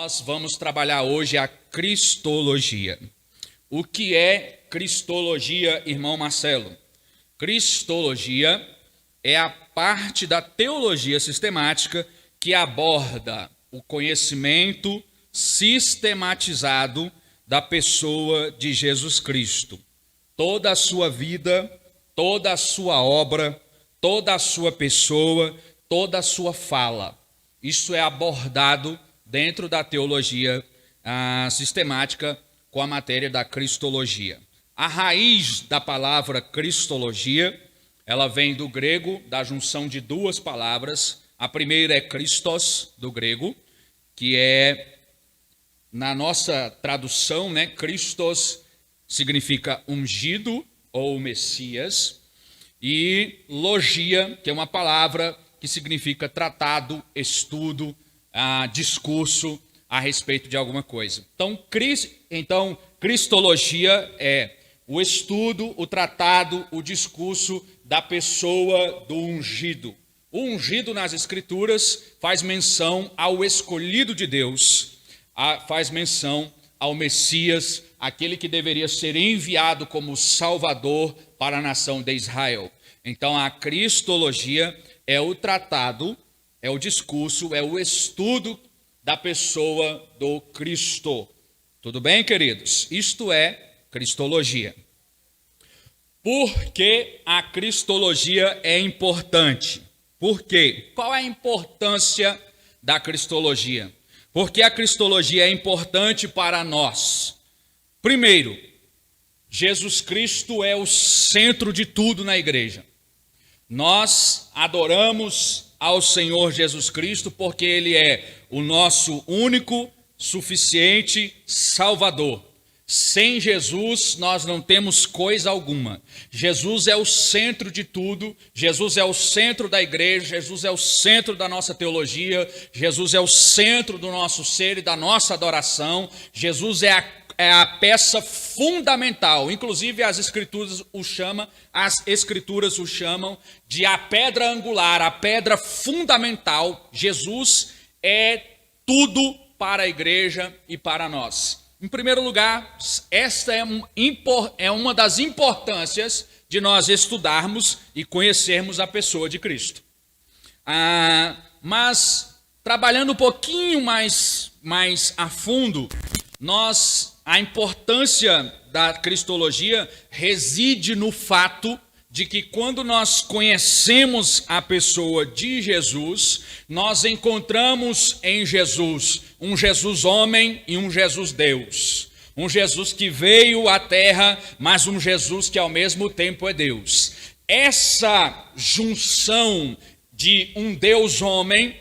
Nós vamos trabalhar hoje a cristologia. O que é cristologia, irmão Marcelo? Cristologia é a parte da teologia sistemática que aborda o conhecimento sistematizado da pessoa de Jesus Cristo. Toda a sua vida, toda a sua obra, toda a sua pessoa, toda a sua fala. Isso é abordado dentro da teologia sistemática com a matéria da cristologia. A raiz da palavra cristologia, ela vem do grego, da junção de duas palavras. A primeira é Christos, do grego, que é, na nossa tradução, Christos significa ungido ou Messias, e logia, que é uma palavra que significa tratado, estudo, discurso a respeito de alguma coisa. Então, cristologia é o estudo, o tratado, o discurso da pessoa do ungido. O ungido nas Escrituras faz menção ao escolhido de Deus, faz menção ao Messias, aquele que deveria ser enviado como Salvador para a nação de Israel. Então, a cristologia é o tratado, é o discurso, é o estudo da pessoa do Cristo. Tudo bem, queridos? Isto é cristologia. Por que a cristologia é importante? Por quê? Qual é a importância da cristologia? Porque a cristologia é importante para nós. Primeiro, Jesus Cristo é o centro de tudo na igreja. Nós adoramos ao Senhor Jesus Cristo porque Ele é o nosso único, suficiente Salvador. Sem Jesus, nós não temos coisa alguma. Jesus é o centro de tudo, Jesus é o centro da igreja, Jesus é o centro da nossa teologia, Jesus é o centro do nosso ser e da nossa adoração. Jesus é a peça fundamental, inclusive as Escrituras o chamam de a pedra angular, a pedra fundamental. Jesus é tudo para a igreja e para nós. Em primeiro lugar, esta é uma das importâncias de nós estudarmos e conhecermos a pessoa de Cristo. Mas, trabalhando um pouquinho mais a fundo, a importância da cristologia reside no fato de que quando nós conhecemos a pessoa de Jesus, nós encontramos em Jesus um Jesus homem e um Jesus Deus. Um Jesus que veio à terra, mas um Jesus que ao mesmo tempo é Deus. Essa junção de um Deus homem,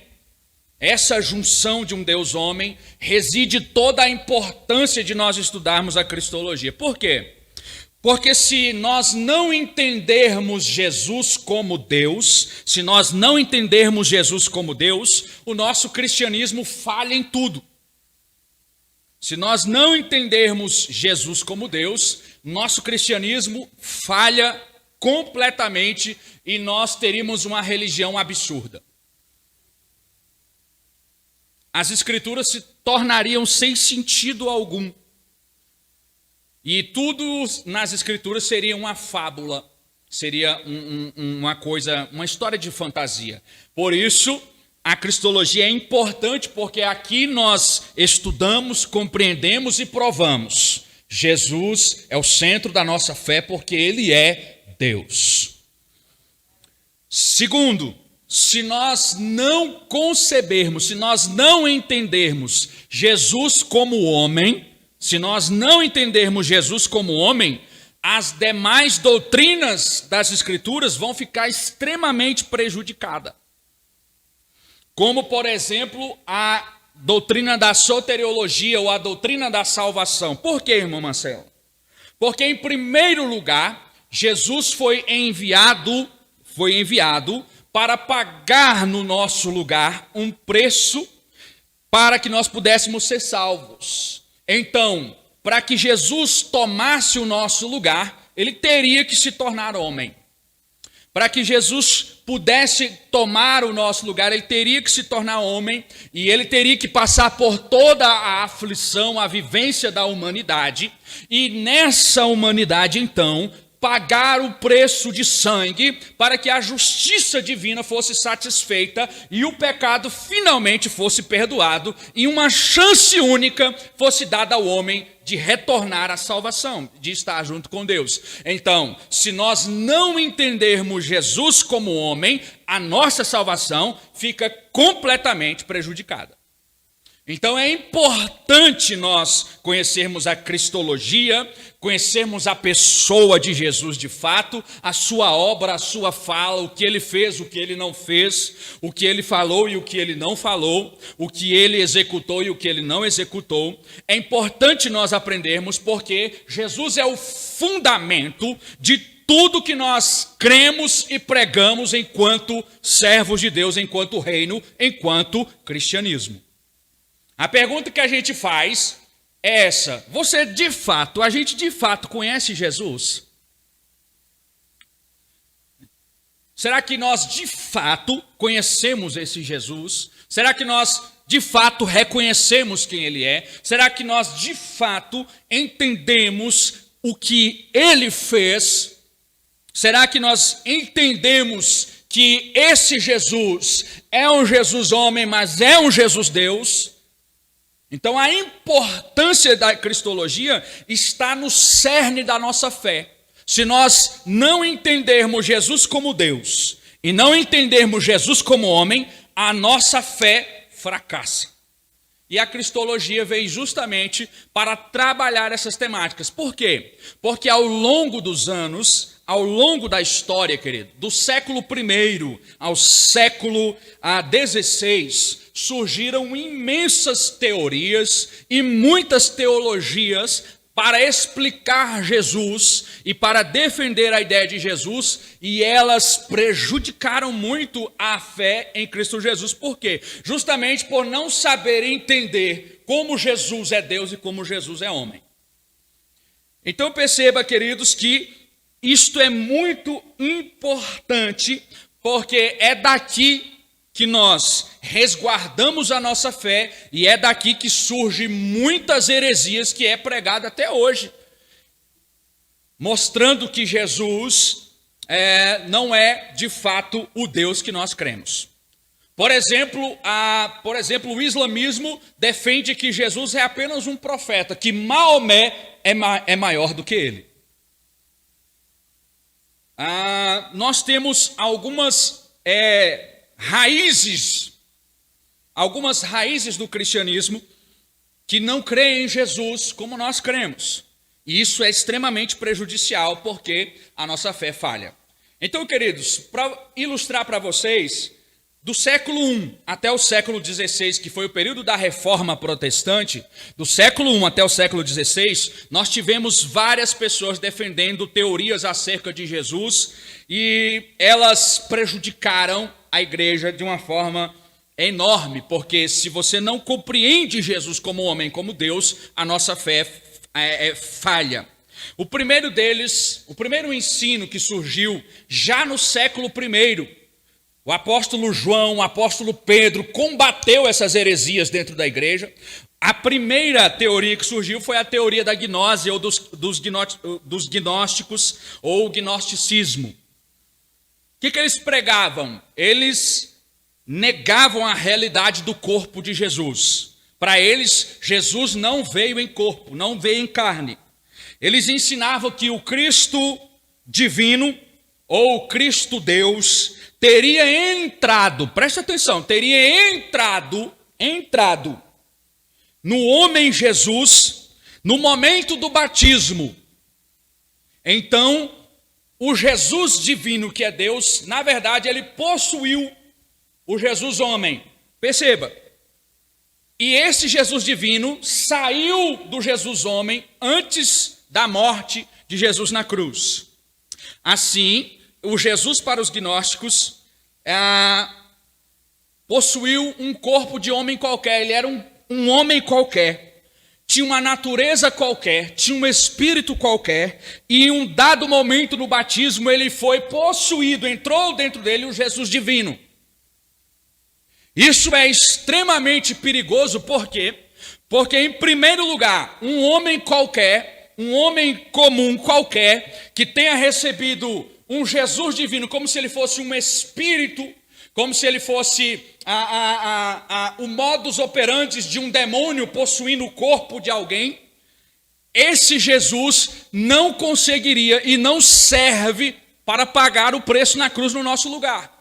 reside toda a importância de nós estudarmos a cristologia. Por quê? Porque se nós não entendermos Jesus como Deus, o nosso cristianismo falha em tudo. Se nós não entendermos Jesus como Deus, nosso cristianismo falha completamente e nós teríamos uma religião absurda. As Escrituras se tornariam sem sentido algum. E tudo nas Escrituras seria uma fábula, seria uma história de fantasia. Por isso, a cristologia é importante, porque aqui nós estudamos, compreendemos e provamos. Jesus é o centro da nossa fé, porque Ele é Deus. Segundo, se nós não concebermos, se nós não entendermos Jesus como homem, as demais doutrinas das Escrituras vão ficar extremamente prejudicadas. Como, por exemplo, a doutrina da soteriologia ou a doutrina da salvação. Por quê, irmão Marcelo? Porque, em primeiro lugar, Jesus foi enviado para pagar no nosso lugar um preço para que nós pudéssemos ser salvos. Então, para que Jesus tomasse o nosso lugar, ele teria que se tornar homem. Para que Jesus pudesse tomar o nosso lugar, ele teria que se tornar homem e ele teria que passar por toda a aflição, a vivência da humanidade, e nessa humanidade, então, pagar o preço de sangue para que a justiça divina fosse satisfeita e o pecado finalmente fosse perdoado e uma chance única fosse dada ao homem de retornar à salvação, de estar junto com Deus. Então, se nós não entendermos Jesus como homem, a nossa salvação fica completamente prejudicada. Então é importante nós conhecermos a cristologia, conhecermos a pessoa de Jesus de fato, a sua obra, a sua fala, o que ele fez, o que ele não fez, o que ele falou e o que ele não falou, o que ele executou e o que ele não executou. É importante nós aprendermos porque Jesus é o fundamento de tudo que nós cremos e pregamos enquanto servos de Deus, enquanto reino, enquanto cristianismo. A pergunta que a gente faz é essa: a gente de fato conhece Jesus? Será que nós de fato conhecemos esse Jesus? Será que nós de fato reconhecemos quem ele é? Será que nós de fato entendemos o que ele fez? Será que nós entendemos que esse Jesus é um Jesus homem, mas é um Jesus Deus? Então a importância da cristologia está no cerne da nossa fé. Se nós não entendermos Jesus como Deus e não entendermos Jesus como homem, a nossa fé fracassa. E a cristologia veio justamente para trabalhar essas temáticas. Por quê? Porque ao longo dos anos, ao longo da história, querido, do século I ao século XVI, surgiram imensas teorias e muitas teologias para explicar Jesus e para defender a ideia de Jesus, e elas prejudicaram muito a fé em Cristo Jesus. Por quê? Justamente por não saber entender como Jesus é Deus e como Jesus é homem. Então perceba, queridos, que isto é muito importante, porque é daqui que nós resguardamos a nossa fé e é daqui que surgem muitas heresias que é pregada até hoje, mostrando que Jesus não é de fato o Deus que nós cremos. Por exemplo, o islamismo defende que Jesus é apenas um profeta, que Maomé é maior do que ele. Nós temos algumas raízes do cristianismo que não creem em Jesus como nós cremos. E isso é extremamente prejudicial porque a nossa fé falha. Então, queridos, para ilustrar para vocês, do século I até o século XVI, que foi o período da Reforma Protestante, do século I até o século XVI, nós tivemos várias pessoas defendendo teorias acerca de Jesus e elas prejudicaram a igreja de uma forma enorme, porque se você não compreende Jesus como homem, como Deus, a nossa fé falha. O primeiro deles, o primeiro ensino que surgiu já no século I, o apóstolo João, o apóstolo Pedro combateu essas heresias dentro da igreja. A primeira teoria que surgiu foi a teoria da gnose ou dos gnósticos ou gnosticismo. O que eles pregavam? Eles negavam a realidade do corpo de Jesus. Para eles, Jesus não veio em corpo, não veio em carne. Eles ensinavam que o Cristo divino ou Cristo Deus teria entrado, presta atenção, teria entrado no homem Jesus no momento do batismo. Então, o Jesus divino que é Deus, na verdade, ele possuiu o Jesus homem. Perceba. E esse Jesus divino saiu do Jesus homem antes da morte de Jesus na cruz. Assim, o Jesus para os gnósticos possuiu um corpo de homem qualquer, ele era um homem qualquer. tinha uma natureza qualquer, tinha um espírito qualquer, e em um dado momento no batismo ele foi possuído, entrou dentro dele o Jesus divino. Isso é extremamente perigoso, por quê? Porque, em primeiro lugar, um homem qualquer, um homem comum qualquer, que tenha recebido um Jesus divino como se ele fosse um espírito, como se ele fosse o modus operandi de um demônio possuindo o corpo de alguém, esse Jesus não conseguiria e não serve para pagar o preço na cruz no nosso lugar.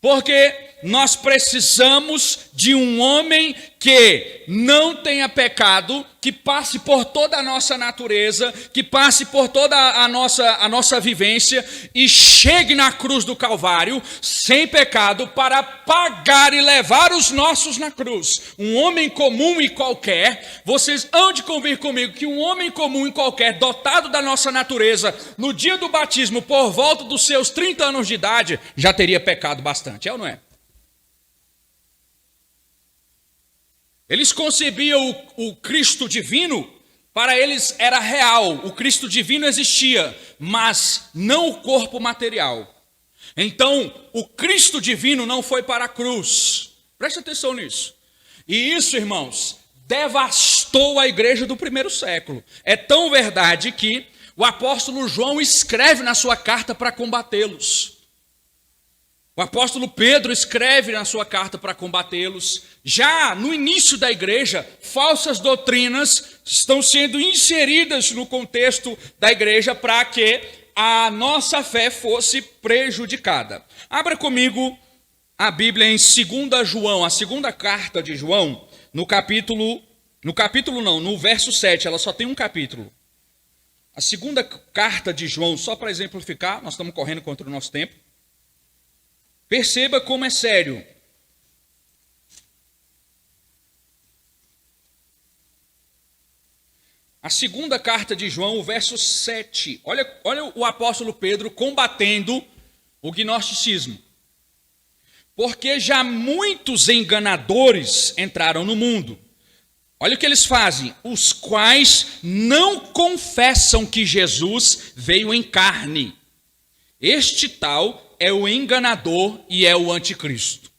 Porque nós precisamos de um homem que não tenha pecado, que passe por toda a nossa natureza, que passe por toda a nossa vivência e chegue na cruz do Calvário sem pecado para pagar e levar os nossos na cruz. Um homem comum e qualquer, vocês hão de convir comigo que um homem comum e qualquer, dotado da nossa natureza, no dia do batismo, por volta dos seus 30 anos de idade, já teria pecado bastante, é ou não é? Eles concebiam o Cristo divino, para eles era real, o Cristo divino existia, mas não o corpo material. Então, o Cristo divino não foi para a cruz. Preste atenção nisso. E isso, irmãos, devastou a igreja do primeiro século. É tão verdade que o apóstolo João escreve na sua carta para combatê-los. O apóstolo Pedro escreve na sua carta para combatê-los. Já no início da igreja, falsas doutrinas estão sendo inseridas no contexto da igreja para que a nossa fé fosse prejudicada. Abra comigo a Bíblia em 2 João, a segunda carta de João, no verso 7, ela só tem um capítulo. A segunda carta de João, só para exemplificar, nós estamos correndo contra o nosso tempo. Perceba como é sério. A segunda carta de João, o verso 7. Olha o apóstolo Pedro combatendo o gnosticismo. Porque já muitos enganadores entraram no mundo. Olha o que eles fazem. Os quais não confessam que Jesus veio em carne. Este tal é o enganador e é o anticristo.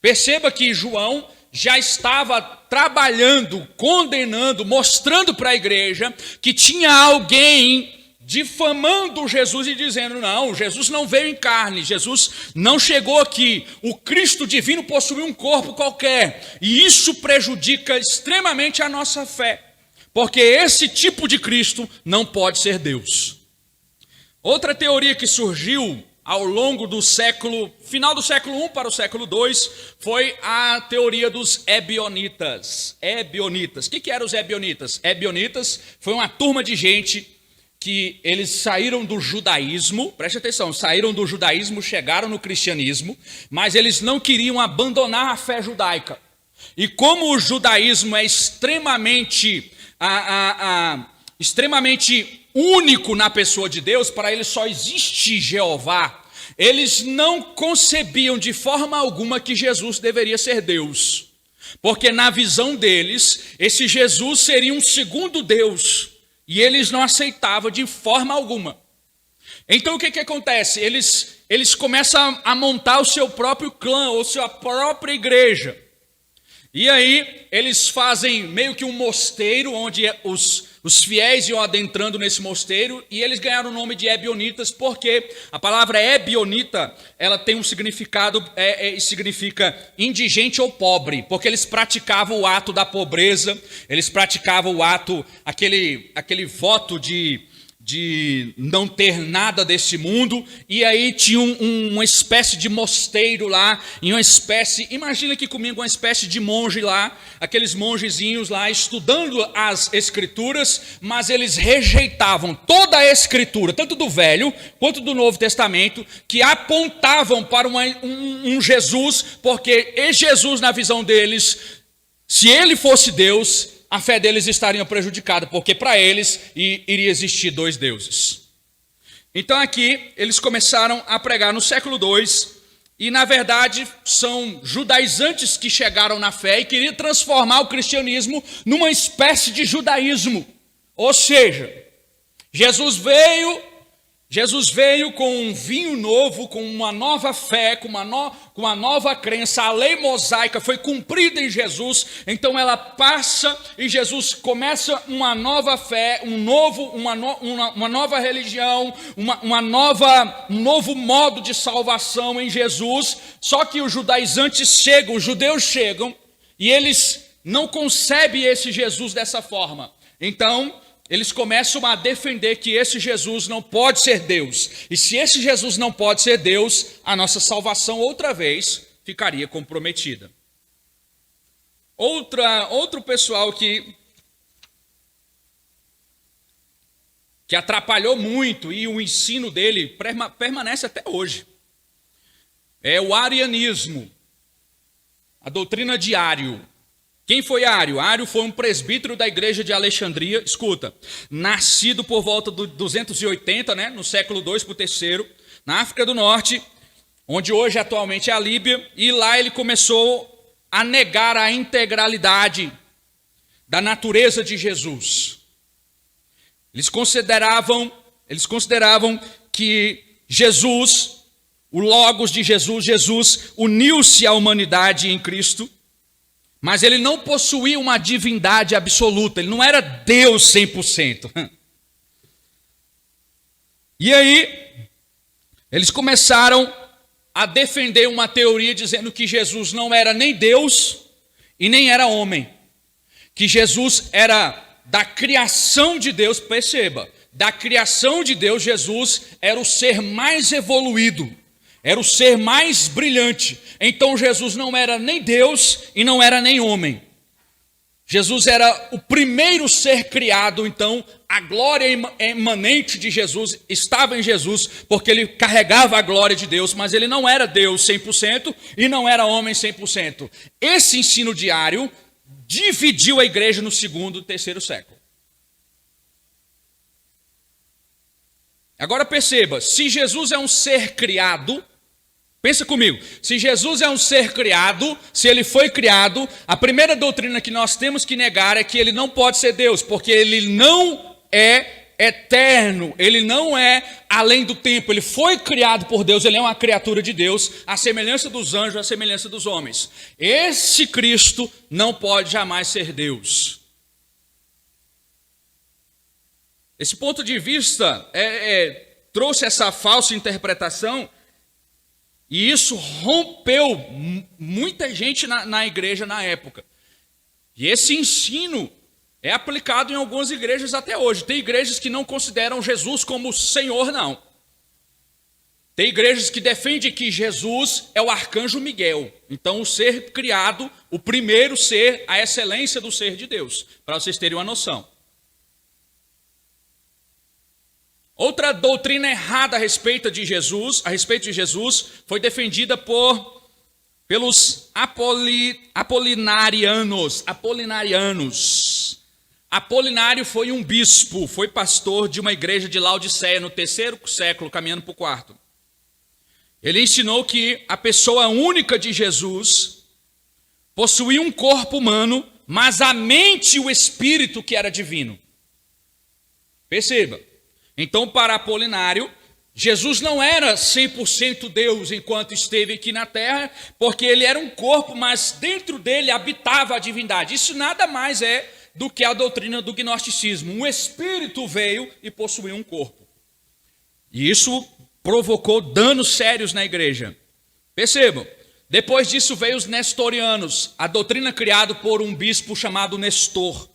Perceba que João já estava trabalhando, condenando, mostrando para a igreja que tinha alguém difamando Jesus e dizendo, não, Jesus não veio em carne, Jesus não chegou aqui, o Cristo divino possuiu um corpo qualquer, e isso prejudica extremamente a nossa fé, porque esse tipo de Cristo não pode ser Deus. Outra teoria que surgiu ao longo do final do século I para o século II, foi a teoria dos ebionitas. Ebionitas. O que eram os ebionitas? Ebionitas foi uma turma de gente que eles saíram do judaísmo, preste atenção, saíram do judaísmo, chegaram no cristianismo, mas eles não queriam abandonar a fé judaica. E como o judaísmo é extremamente único na pessoa de Deus, para eles só existe Jeová, eles não concebiam de forma alguma que Jesus deveria ser Deus, porque na visão deles, esse Jesus seria um segundo Deus, e eles não aceitavam de forma alguma. Então o que acontece? Eles começam a montar o seu próprio clã, ou sua própria igreja. E aí eles fazem meio que um mosteiro, onde os fiéis iam adentrando nesse mosteiro, e eles ganharam o nome de ebionitas, porque a palavra ebionita, ela tem um significado, significa indigente ou pobre, porque eles praticavam o ato da pobreza, eles praticavam o ato, aquele voto de não ter nada desse mundo, e aí tinha uma espécie de mosteiro lá, e imagina aqui comigo uma espécie de monge lá, aqueles mongezinhos lá estudando as escrituras, mas eles rejeitavam toda a escritura, tanto do Velho quanto do Novo Testamento, que apontavam para um Jesus, porque Jesus, na visão deles, se ele fosse Deus, a fé deles estaria prejudicada, porque para eles iria existir dois deuses. Então aqui eles começaram a pregar no século II e na verdade são judaizantes que chegaram na fé e queriam transformar o cristianismo numa espécie de judaísmo. Ou seja, Jesus veio com um vinho novo, com uma nova fé, com uma nova crença. A lei mosaica foi cumprida em Jesus, então ela passa e Jesus começa uma nova fé, uma nova religião, um novo modo de salvação em Jesus. Só que os judaizantes chegam, os judeus chegam, e eles não concebem esse Jesus dessa forma. Então eles começam a defender que esse Jesus não pode ser Deus. E se esse Jesus não pode ser Deus, a nossa salvação outra vez ficaria comprometida. Outro pessoal que atrapalhou muito, e o ensino dele permanece até hoje, é o arianismo, a doutrina de Ário. Quem foi Ário? Ário foi um presbítero da igreja de Alexandria, escuta, nascido por volta do 280, no século II para o III, na África do Norte, onde hoje atualmente é a Líbia, e lá ele começou a negar a integralidade da natureza de Jesus. Eles consideravam que Jesus, o Logos de Jesus uniu-se à humanidade em Cristo, mas ele não possuía uma divindade absoluta, ele não era Deus 100%. E aí, eles começaram a defender uma teoria dizendo que Jesus não era nem Deus e nem era homem. Que Jesus era da criação de Deus, perceba, da criação de Deus, Jesus era o ser mais evoluído. Era o ser mais brilhante. Então Jesus não era nem Deus e não era nem homem. Jesus era o primeiro ser criado, então a glória imanente de Jesus estava em Jesus, porque ele carregava a glória de Deus, mas ele não era Deus 100% e não era homem 100%. Esse ensino diário dividiu a igreja no segundo e terceiro século. Agora perceba, se Jesus é um ser criado, pensa comigo, se Jesus é um ser criado, se ele foi criado, a primeira doutrina que nós temos que negar é que ele não pode ser Deus, porque ele não é eterno, ele não é além do tempo, ele foi criado por Deus, ele é uma criatura de Deus, à semelhança dos anjos, à semelhança dos homens. Esse Cristo não pode jamais ser Deus. Esse ponto de vista trouxe essa falsa interpretação, e isso rompeu muita gente na igreja na época. E esse ensino é aplicado em algumas igrejas até hoje. Tem igrejas que não consideram Jesus como Senhor, não. Tem igrejas que defendem que Jesus é o arcanjo Miguel. Então, o ser criado, o primeiro ser, a excelência do ser de Deus, para vocês terem uma noção. Outra doutrina errada a respeito de Jesus, foi defendida pelos apolinarianos. Apolinário foi um bispo, foi pastor de uma igreja de Laodiceia no terceiro século, caminhando para o quarto. Ele ensinou que a pessoa única de Jesus possuía um corpo humano, mas a mente e o espírito que era divino. Perceba. Então, para Apolinário, Jesus não era 100% Deus enquanto esteve aqui na terra, porque ele era um corpo, mas dentro dele habitava a divindade. Isso nada mais é do que a doutrina do gnosticismo. Um espírito veio e possuiu um corpo. E isso provocou danos sérios na igreja. Percebam, depois disso veio os nestorianos, a doutrina criada por um bispo chamado Nestor.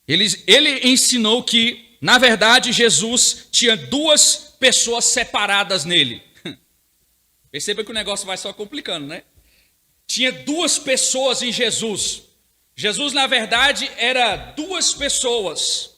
Ele ensinou que, na verdade, Jesus tinha duas pessoas separadas nele. Perceba que o negócio vai só complicando, né? Tinha duas pessoas em Jesus. Jesus, na verdade, era duas pessoas.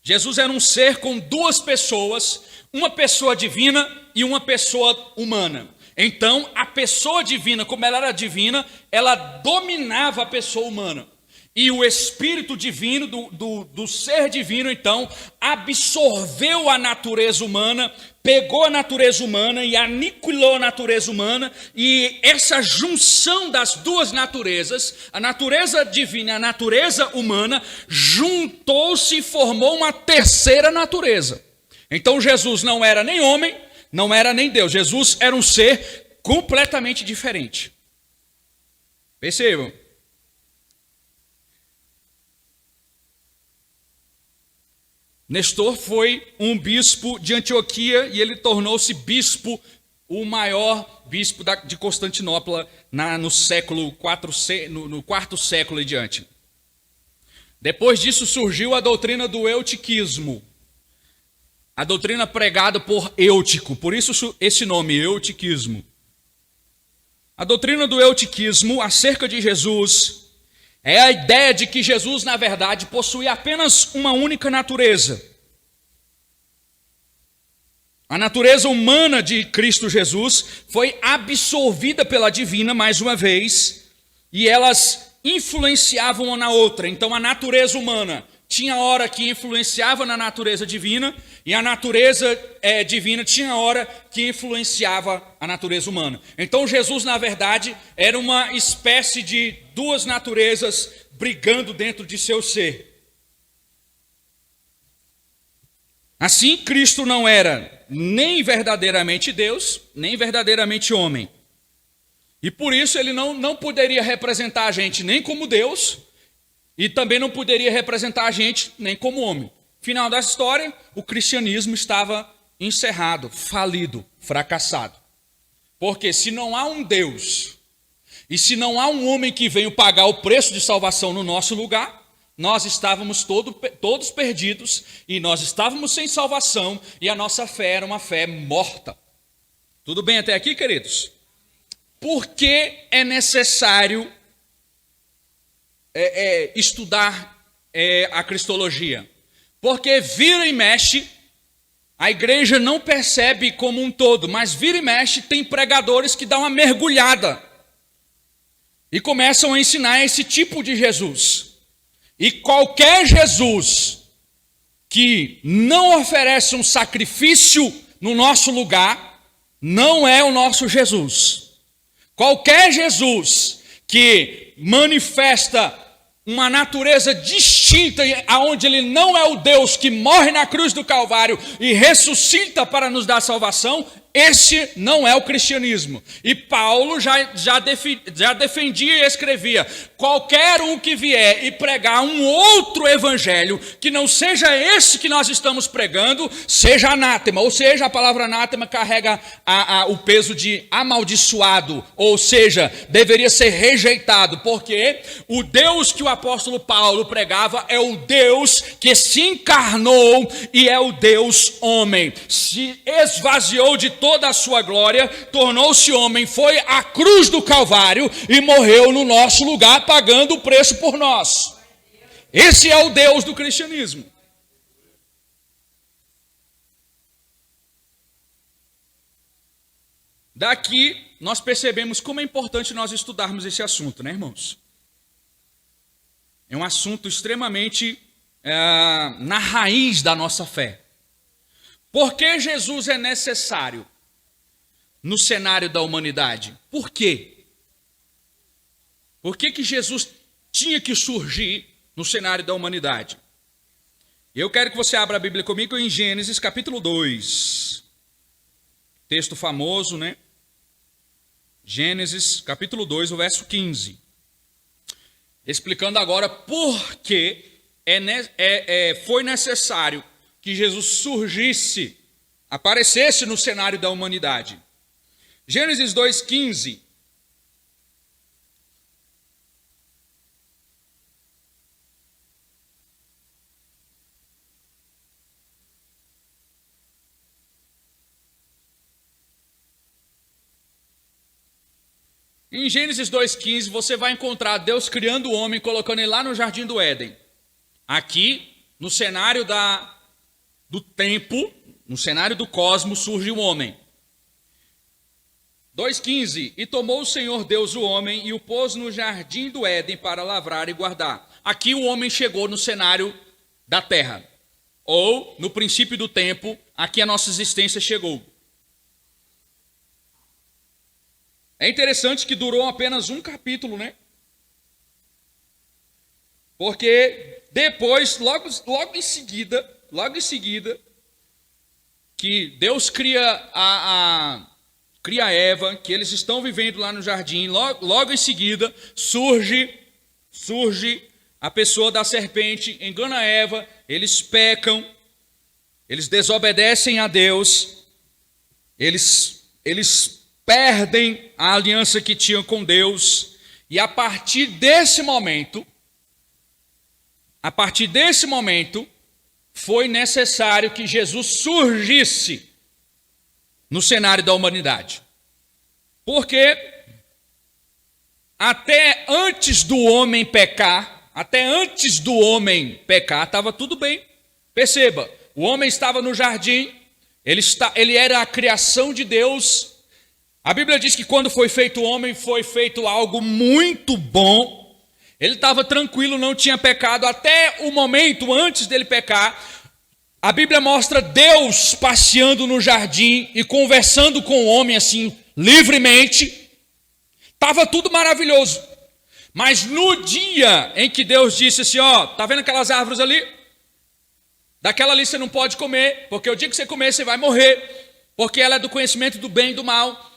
Jesus era um ser com duas pessoas, uma pessoa divina e uma pessoa humana. Então, a pessoa divina, como ela era divina, ela dominava a pessoa humana. E o Espírito divino, do ser divino, então, absorveu a natureza humana, pegou a natureza humana e aniquilou a natureza humana. E essa junção das duas naturezas, a natureza divina e a natureza humana, juntou-se e formou uma terceira natureza. Então Jesus não era nem homem, não era nem Deus. Jesus era um ser completamente diferente. Percebam? Nestor foi um bispo de Antioquia e ele tornou-se bispo, o maior bispo de Constantinopla no século IV, no quarto século e diante. Depois disso surgiu a doutrina do eutiquismo, a doutrina pregada por Eutico, por isso esse nome, eutiquismo. A doutrina do eutiquismo acerca de Jesus é a ideia de que Jesus, na verdade, possuía apenas uma única natureza. A natureza humana de Cristo Jesus foi absorvida pela divina, mais uma vez, e elas influenciavam uma na outra. Então, a natureza humana tinha hora que influenciava na natureza divina, e a natureza divina tinha hora que influenciava a natureza humana. Então Jesus, na verdade, era uma espécie de duas naturezas brigando dentro de seu ser. Assim, Cristo não era nem verdadeiramente Deus, nem verdadeiramente homem. E por isso ele não poderia representar a gente nem como Deus, e também não poderia representar a gente nem como homem. Final da história, o cristianismo estava encerrado, falido, fracassado. Porque se não há um Deus, e se não há um homem que veio pagar o preço de salvação no nosso lugar, nós estávamos todos perdidos, e nós estávamos sem salvação, e a nossa fé era uma fé morta. Tudo bem até aqui, queridos? Por que é necessário estudar a cristologia? Porque vira e mexe, a igreja não percebe como um todo, mas vira e mexe tem pregadores que dão uma mergulhada e começam a ensinar esse tipo de Jesus. E qualquer Jesus que não oferece um sacrifício no nosso lugar, não é o nosso Jesus. Qualquer Jesus que manifesta uma natureza distinta, aonde ele não é o Deus que morre na cruz do Calvário e ressuscita para nos dar salvação, esse não é o cristianismo. E Paulo já defendia e escrevia: qualquer um que vier e pregar um outro evangelho, que não seja esse que nós estamos pregando, seja anátema. Ou seja, a palavra anátema carrega o peso de amaldiçoado, ou seja, deveria ser rejeitado, porque o Deus que o apóstolo Paulo pregava é o Deus que se encarnou e é o Deus homem. Se esvaziou de toda a sua glória, tornou-se homem, foi à cruz do Calvário e morreu no nosso lugar, pagando o preço por nós. Esse é o Deus do cristianismo. Daqui nós percebemos como é importante nós estudarmos esse assunto, né, irmãos? É um assunto extremamente na raiz da nossa fé. Por que Jesus é necessário no cenário da humanidade? Por quê? Por que Jesus tinha que surgir no cenário da humanidade? Eu quero que você abra a Bíblia comigo em Gênesis capítulo 2. Texto famoso, né? Gênesis capítulo 2, o verso 15. Explicando agora por que foi necessário que Jesus surgisse, aparecesse no cenário da humanidade. Gênesis 2,15. Em Gênesis 2,15 você vai encontrar Deus criando o homem, colocando ele lá no jardim do Éden. Aqui, no cenário do tempo, no cenário do cosmos, surge o homem. 2,15. E tomou o Senhor Deus o homem e o pôs no jardim do Éden para lavrar e guardar. aqui o homem chegou no cenário da terra. Ou, no princípio do tempo, aqui a nossa existência chegou. É interessante que durou apenas um capítulo, né? Porque depois, logo em seguida, que Deus cria cria Eva, que eles estão vivendo lá no jardim, logo em seguida surge a pessoa da serpente, engana Eva, eles pecam, eles desobedecem a Deus, eles perdem a aliança que tinham com Deus, e a partir desse momento, foi necessário que Jesus surgisse no cenário da humanidade. Porque até antes do homem pecar, estava tudo bem. Perceba, o homem estava no jardim, ele era a criação de Deus. A Bíblia diz que quando foi feito o homem, foi feito algo muito bom. Ele estava tranquilo, não tinha pecado, até o momento antes dele pecar. A Bíblia mostra Deus passeando no jardim e conversando com o homem assim, livremente. Estava tudo maravilhoso. Mas no dia em que Deus disse assim, tá vendo aquelas árvores ali? Daquela ali você não pode comer, porque o dia que você comer você vai morrer, porque ela é do conhecimento do bem e do mal.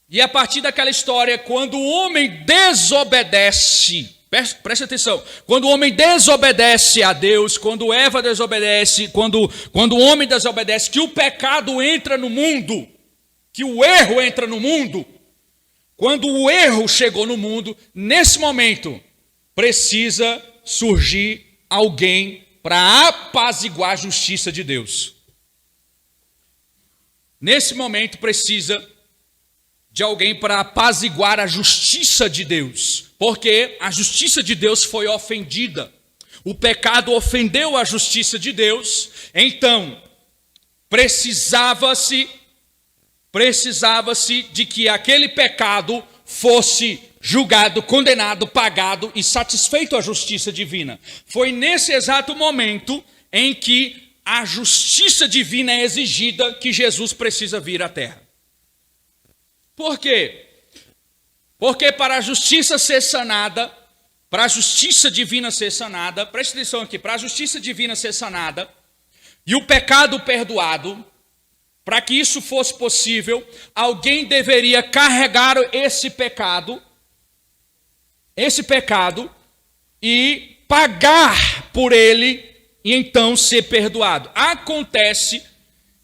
E a partir daquela história, quando o homem desobedece, preste atenção, quando o homem desobedece a Deus, quando Eva desobedece, quando o homem desobedece, que o pecado entra no mundo, que o erro entra no mundo, quando o erro chegou no mundo, nesse momento, precisa surgir alguém para apaziguar a justiça de Deus. Nesse momento precisa de alguém para apaziguar a justiça de Deus, porque a justiça de Deus foi ofendida. O pecado ofendeu a justiça de Deus, então precisava-se de que aquele pecado fosse julgado, condenado, pagado e satisfeito a justiça divina. Foi nesse exato momento em que a justiça divina é exigida que Jesus precisa vir à terra. Por quê? Porque para a justiça ser sanada, para a justiça divina ser sanada, preste atenção aqui, para a justiça divina ser sanada e o pecado perdoado, para que isso fosse possível, alguém deveria carregar esse pecado e pagar por ele e então ser perdoado. Acontece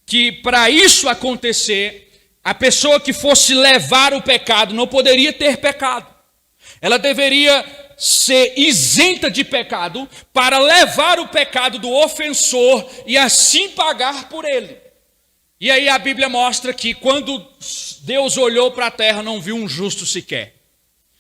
que para isso acontecer, a pessoa que fosse levar o pecado não poderia ter pecado. Ela deveria ser isenta de pecado para levar o pecado do ofensor e assim pagar por ele. E aí a Bíblia mostra que quando Deus olhou para a terra, não viu um justo sequer.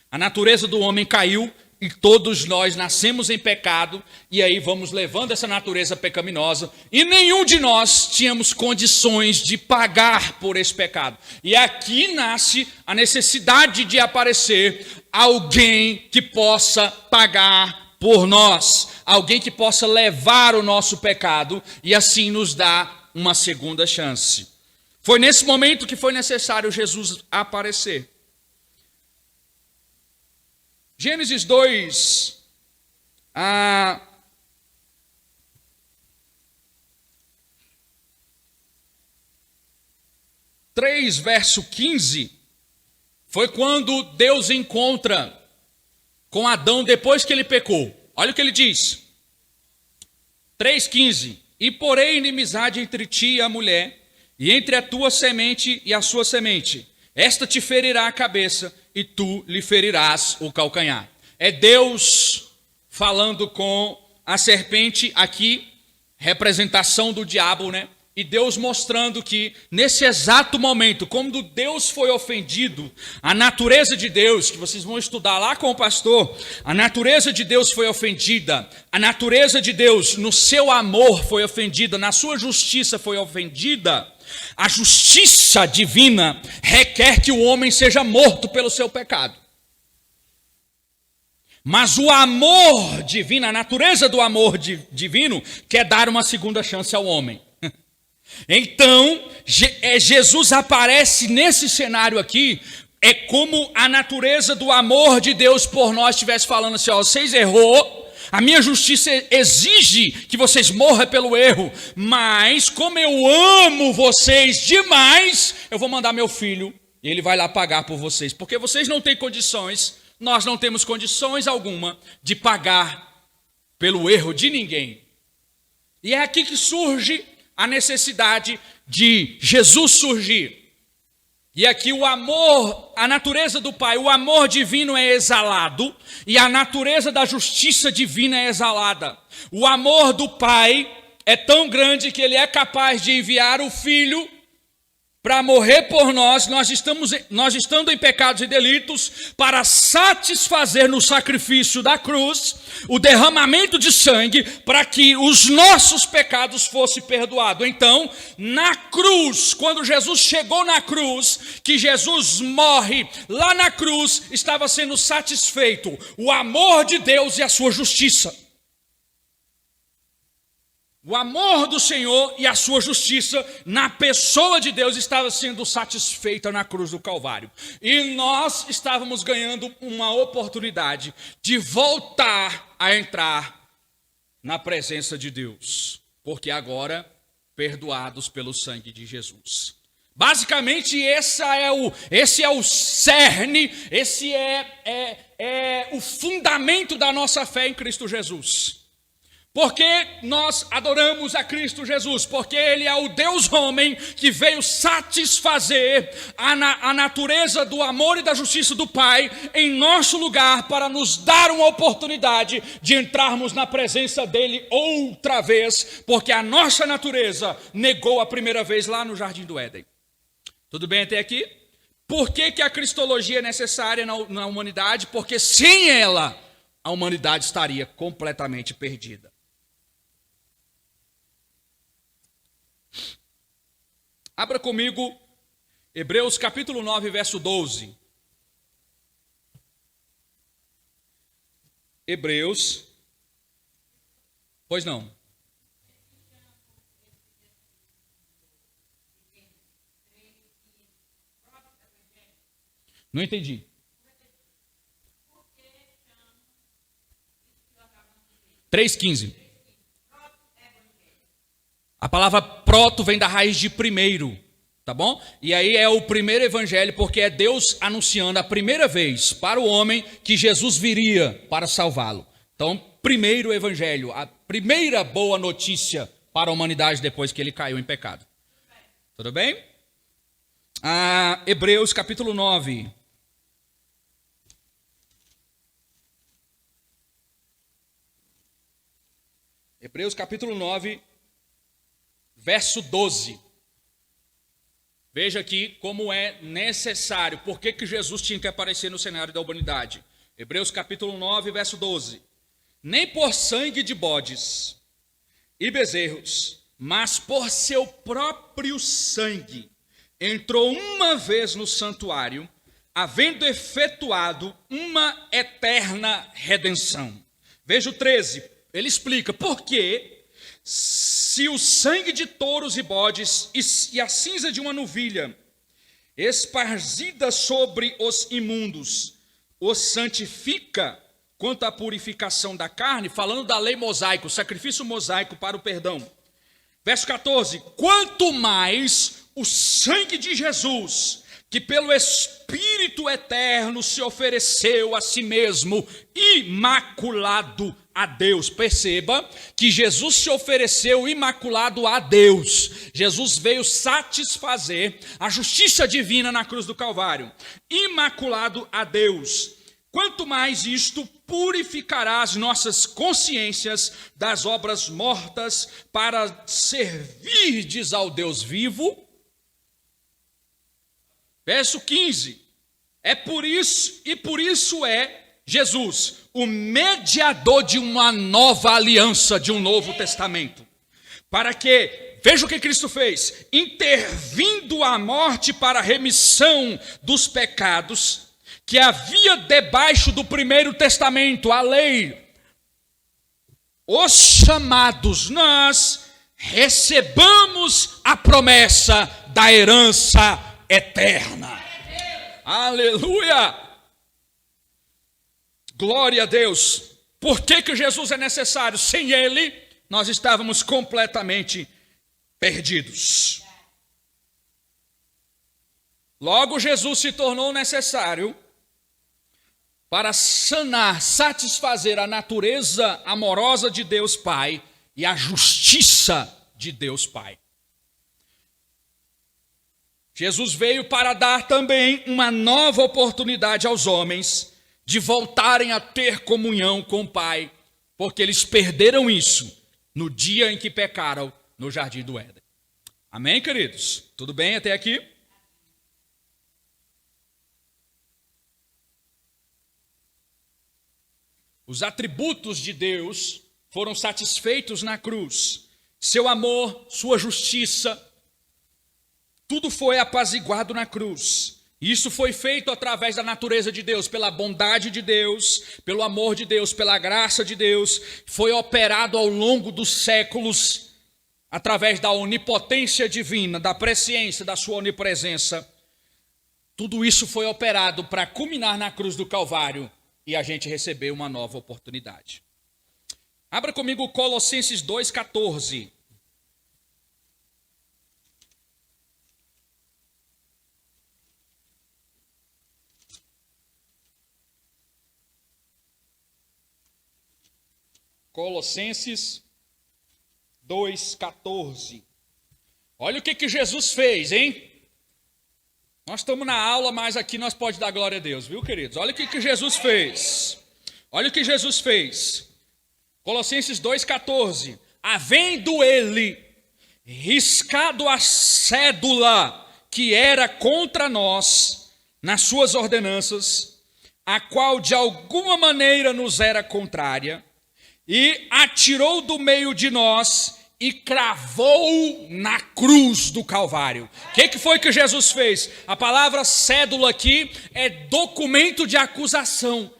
A natureza do homem caiu e todos nós nascemos em pecado, e aí vamos levando essa natureza pecaminosa, e nenhum de nós tínhamos condições de pagar por esse pecado. E aqui nasce a necessidade de aparecer alguém que possa pagar por nós, alguém que possa levar o nosso pecado e assim nos dar uma segunda chance. Foi nesse momento que foi necessário Jesus aparecer. Gênesis 2, 3, verso 15, foi quando Deus encontra com Adão depois que ele pecou. Olha o que ele diz. 3,15. E porém inimizade entre ti e a mulher, e entre a tua semente e a sua semente. Esta te ferirá a cabeça, e tu lhe ferirás o calcanhar. É Deus falando com a serpente aqui, representação do diabo, né? E Deus mostrando que nesse exato momento, quando Deus foi ofendido, a natureza de Deus, que vocês vão estudar lá com o pastor, a natureza de Deus foi ofendida, a natureza de Deus no seu amor foi ofendida, na sua justiça foi ofendida. A justiça divina requer que o homem seja morto pelo seu pecado. Mas o amor divino, a natureza do amor divino, quer dar uma segunda chance ao homem. Então, Jesus aparece nesse cenário aqui, é como a natureza do amor de Deus por nós estivesse falando assim, ó, vocês errou, a minha justiça exige que vocês morram pelo erro, mas como eu amo vocês demais, eu vou mandar meu filho, e ele vai lá pagar por vocês, porque vocês não têm condições, nós não temos condições alguma de pagar pelo erro de ninguém. E é aqui que surge a necessidade de Jesus surgir. E aqui o amor, a natureza do Pai, o amor divino é exalado e a natureza da justiça divina é exalada. O amor do Pai é tão grande que ele é capaz de enviar o Filho para morrer por nós, nós estando em pecados e delitos, para satisfazer no sacrifício da cruz o derramamento de sangue, para que os nossos pecados fossem perdoados. Então, na cruz, quando Jesus chegou na cruz, que Jesus morre, lá na cruz estava sendo satisfeito o amor de Deus e a sua justiça. O amor do Senhor e a sua justiça na pessoa de Deus estava sendo satisfeita na cruz do Calvário. E nós estávamos ganhando uma oportunidade de voltar a entrar na presença de Deus. Porque agora, perdoados pelo sangue de Jesus. Basicamente, esse é o cerne, esse é o fundamento da nossa fé em Cristo Jesus. Porque nós adoramos a Cristo Jesus? Porque Ele é o Deus homem que veio satisfazer a natureza do amor e da justiça do Pai em nosso lugar para nos dar uma oportunidade de entrarmos na presença dEle outra vez, porque a nossa natureza negou a primeira vez lá no Jardim do Éden. Tudo bem até aqui? Por que a cristologia é necessária na humanidade? Porque sem ela a humanidade estaria completamente perdida. Abra comigo Hebreus capítulo 9, verso 12. Hebreus. Pois não. Não entendi. Três 15. A palavra proto vem da raiz de primeiro, tá bom? E aí é o primeiro evangelho, porque é Deus anunciando a primeira vez para o homem que Jesus viria para salvá-lo. Então, primeiro evangelho, a primeira boa notícia para a humanidade depois que ele caiu em pecado. Tudo bem? Hebreus capítulo 9. Hebreus capítulo 9, verso 12. Veja aqui como é necessário, por que Jesus tinha que aparecer no cenário da humanidade. Hebreus capítulo 9, verso 12. Nem por sangue de bodes e bezerros, mas por seu próprio sangue, entrou uma vez no santuário, havendo efetuado uma eterna redenção. Veja o 13, ele explica por quê. Se o sangue de touros e bodes e a cinza de uma novilha, esparzida sobre os imundos, os santifica quanto à purificação da carne, falando da lei mosaica, o sacrifício mosaico para o perdão. Verso 14, quanto mais o sangue de Jesus, que pelo Espírito eterno se ofereceu a si mesmo, imaculado a Deus. Perceba que Jesus se ofereceu imaculado a Deus. Jesus veio satisfazer a justiça divina na cruz do Calvário. Imaculado a Deus. Quanto mais isto purificará as nossas consciências das obras mortas para servirdes ao Deus vivo. Verso 15, é por isso, e por isso é Jesus, o mediador de uma nova aliança, de um novo testamento. Para que, veja o que Cristo fez, intervindo a morte para a remissão dos pecados, que havia debaixo do primeiro testamento, a lei, os chamados, nós recebamos a promessa da herança eterna. Aleluia! Glória a Deus. Por que Jesus é necessário? Sem ele, nós estávamos completamente perdidos. Logo, Jesus se tornou necessário para sanar, satisfazer a natureza amorosa de Deus Pai e a justiça de Deus Pai. Jesus veio para dar também uma nova oportunidade aos homens de voltarem a ter comunhão com o Pai, porque eles perderam isso no dia em que pecaram no Jardim do Éden. Amém, queridos? Tudo bem até aqui? Os atributos de Deus foram satisfeitos na cruz. Seu amor, sua justiça, tudo foi apaziguado na cruz. Isso foi feito através da natureza de Deus, pela bondade de Deus, pelo amor de Deus, pela graça de Deus. Foi operado ao longo dos séculos, através da onipotência divina, da presciência, da sua onipresença. Tudo isso foi operado para culminar na cruz do Calvário e a gente receber uma nova oportunidade. Abra comigo Colossenses 2,14. Colossenses 2,14. Olha o que Jesus fez, hein? Nós estamos na aula, mas aqui nós podemos dar glória a Deus, viu, queridos? Olha o que Jesus fez. Olha o que Jesus fez. Colossenses 2,14. Havendo ele riscado a cédula que era contra nós, nas suas ordenanças, a qual de alguma maneira nos era contrária, e atirou do meio de nós e cravou na cruz do Calvário. O que foi que Jesus fez? A palavra cédula aqui é documento de acusação.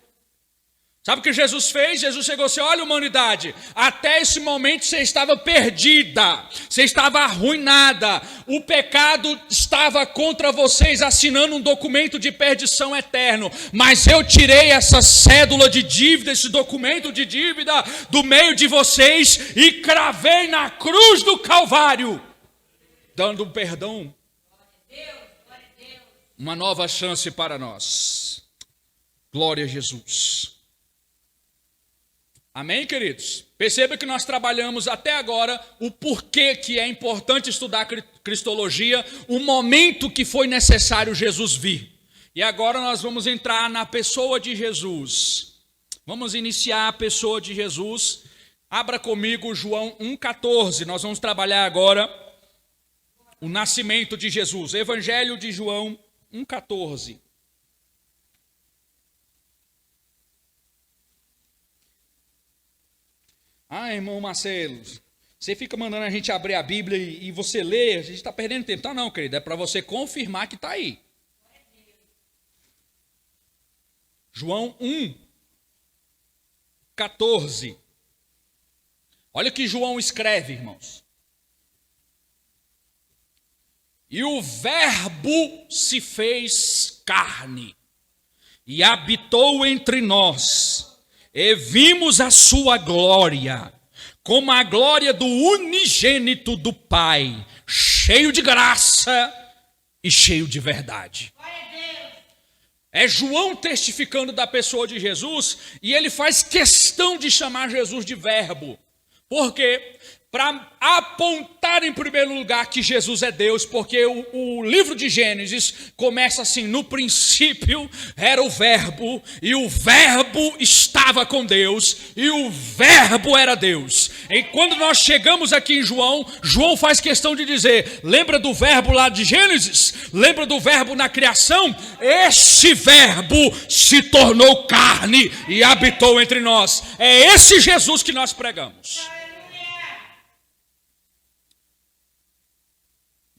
Sabe o que Jesus fez? Jesus chegou assim: olha, humanidade, até esse momento você estava perdida, você estava arruinada, o pecado estava contra vocês, assinando um documento de perdição eterno, mas eu tirei essa cédula de dívida, esse documento de dívida do meio de vocês e cravei na cruz do Calvário, dando um perdão, uma nova chance para nós. Glória a Jesus. Amém, queridos? Perceba que nós trabalhamos até agora o porquê que é importante estudar cristologia, o momento que foi necessário Jesus vir. E agora nós vamos entrar na pessoa de Jesus. Vamos iniciar a pessoa de Jesus. Abra comigo João 1,14. Nós vamos trabalhar agora o nascimento de Jesus. Evangelho de João 1,14. Ah, irmão Marcelo, você fica mandando a gente abrir a Bíblia e você lê, a gente está perdendo tempo. Tá não, querido, é para você confirmar que está aí. João 1,14. Olha o que João escreve, irmãos. E o Verbo se fez carne e habitou entre nós. E vimos a sua glória, como a glória do unigênito do Pai, cheio de graça e cheio de verdade. É João testificando da pessoa de Jesus, e ele faz questão de chamar Jesus de Verbo. Por quê? Para apontar em primeiro lugar que Jesus é Deus, porque o livro de Gênesis começa assim: no princípio era o Verbo, e o Verbo estava com Deus, e o Verbo era Deus. E quando nós chegamos aqui em João, João faz questão de dizer: lembra do Verbo lá de Gênesis? Lembra do Verbo na criação? Esse Verbo se tornou carne e habitou entre nós. É esse Jesus que nós pregamos.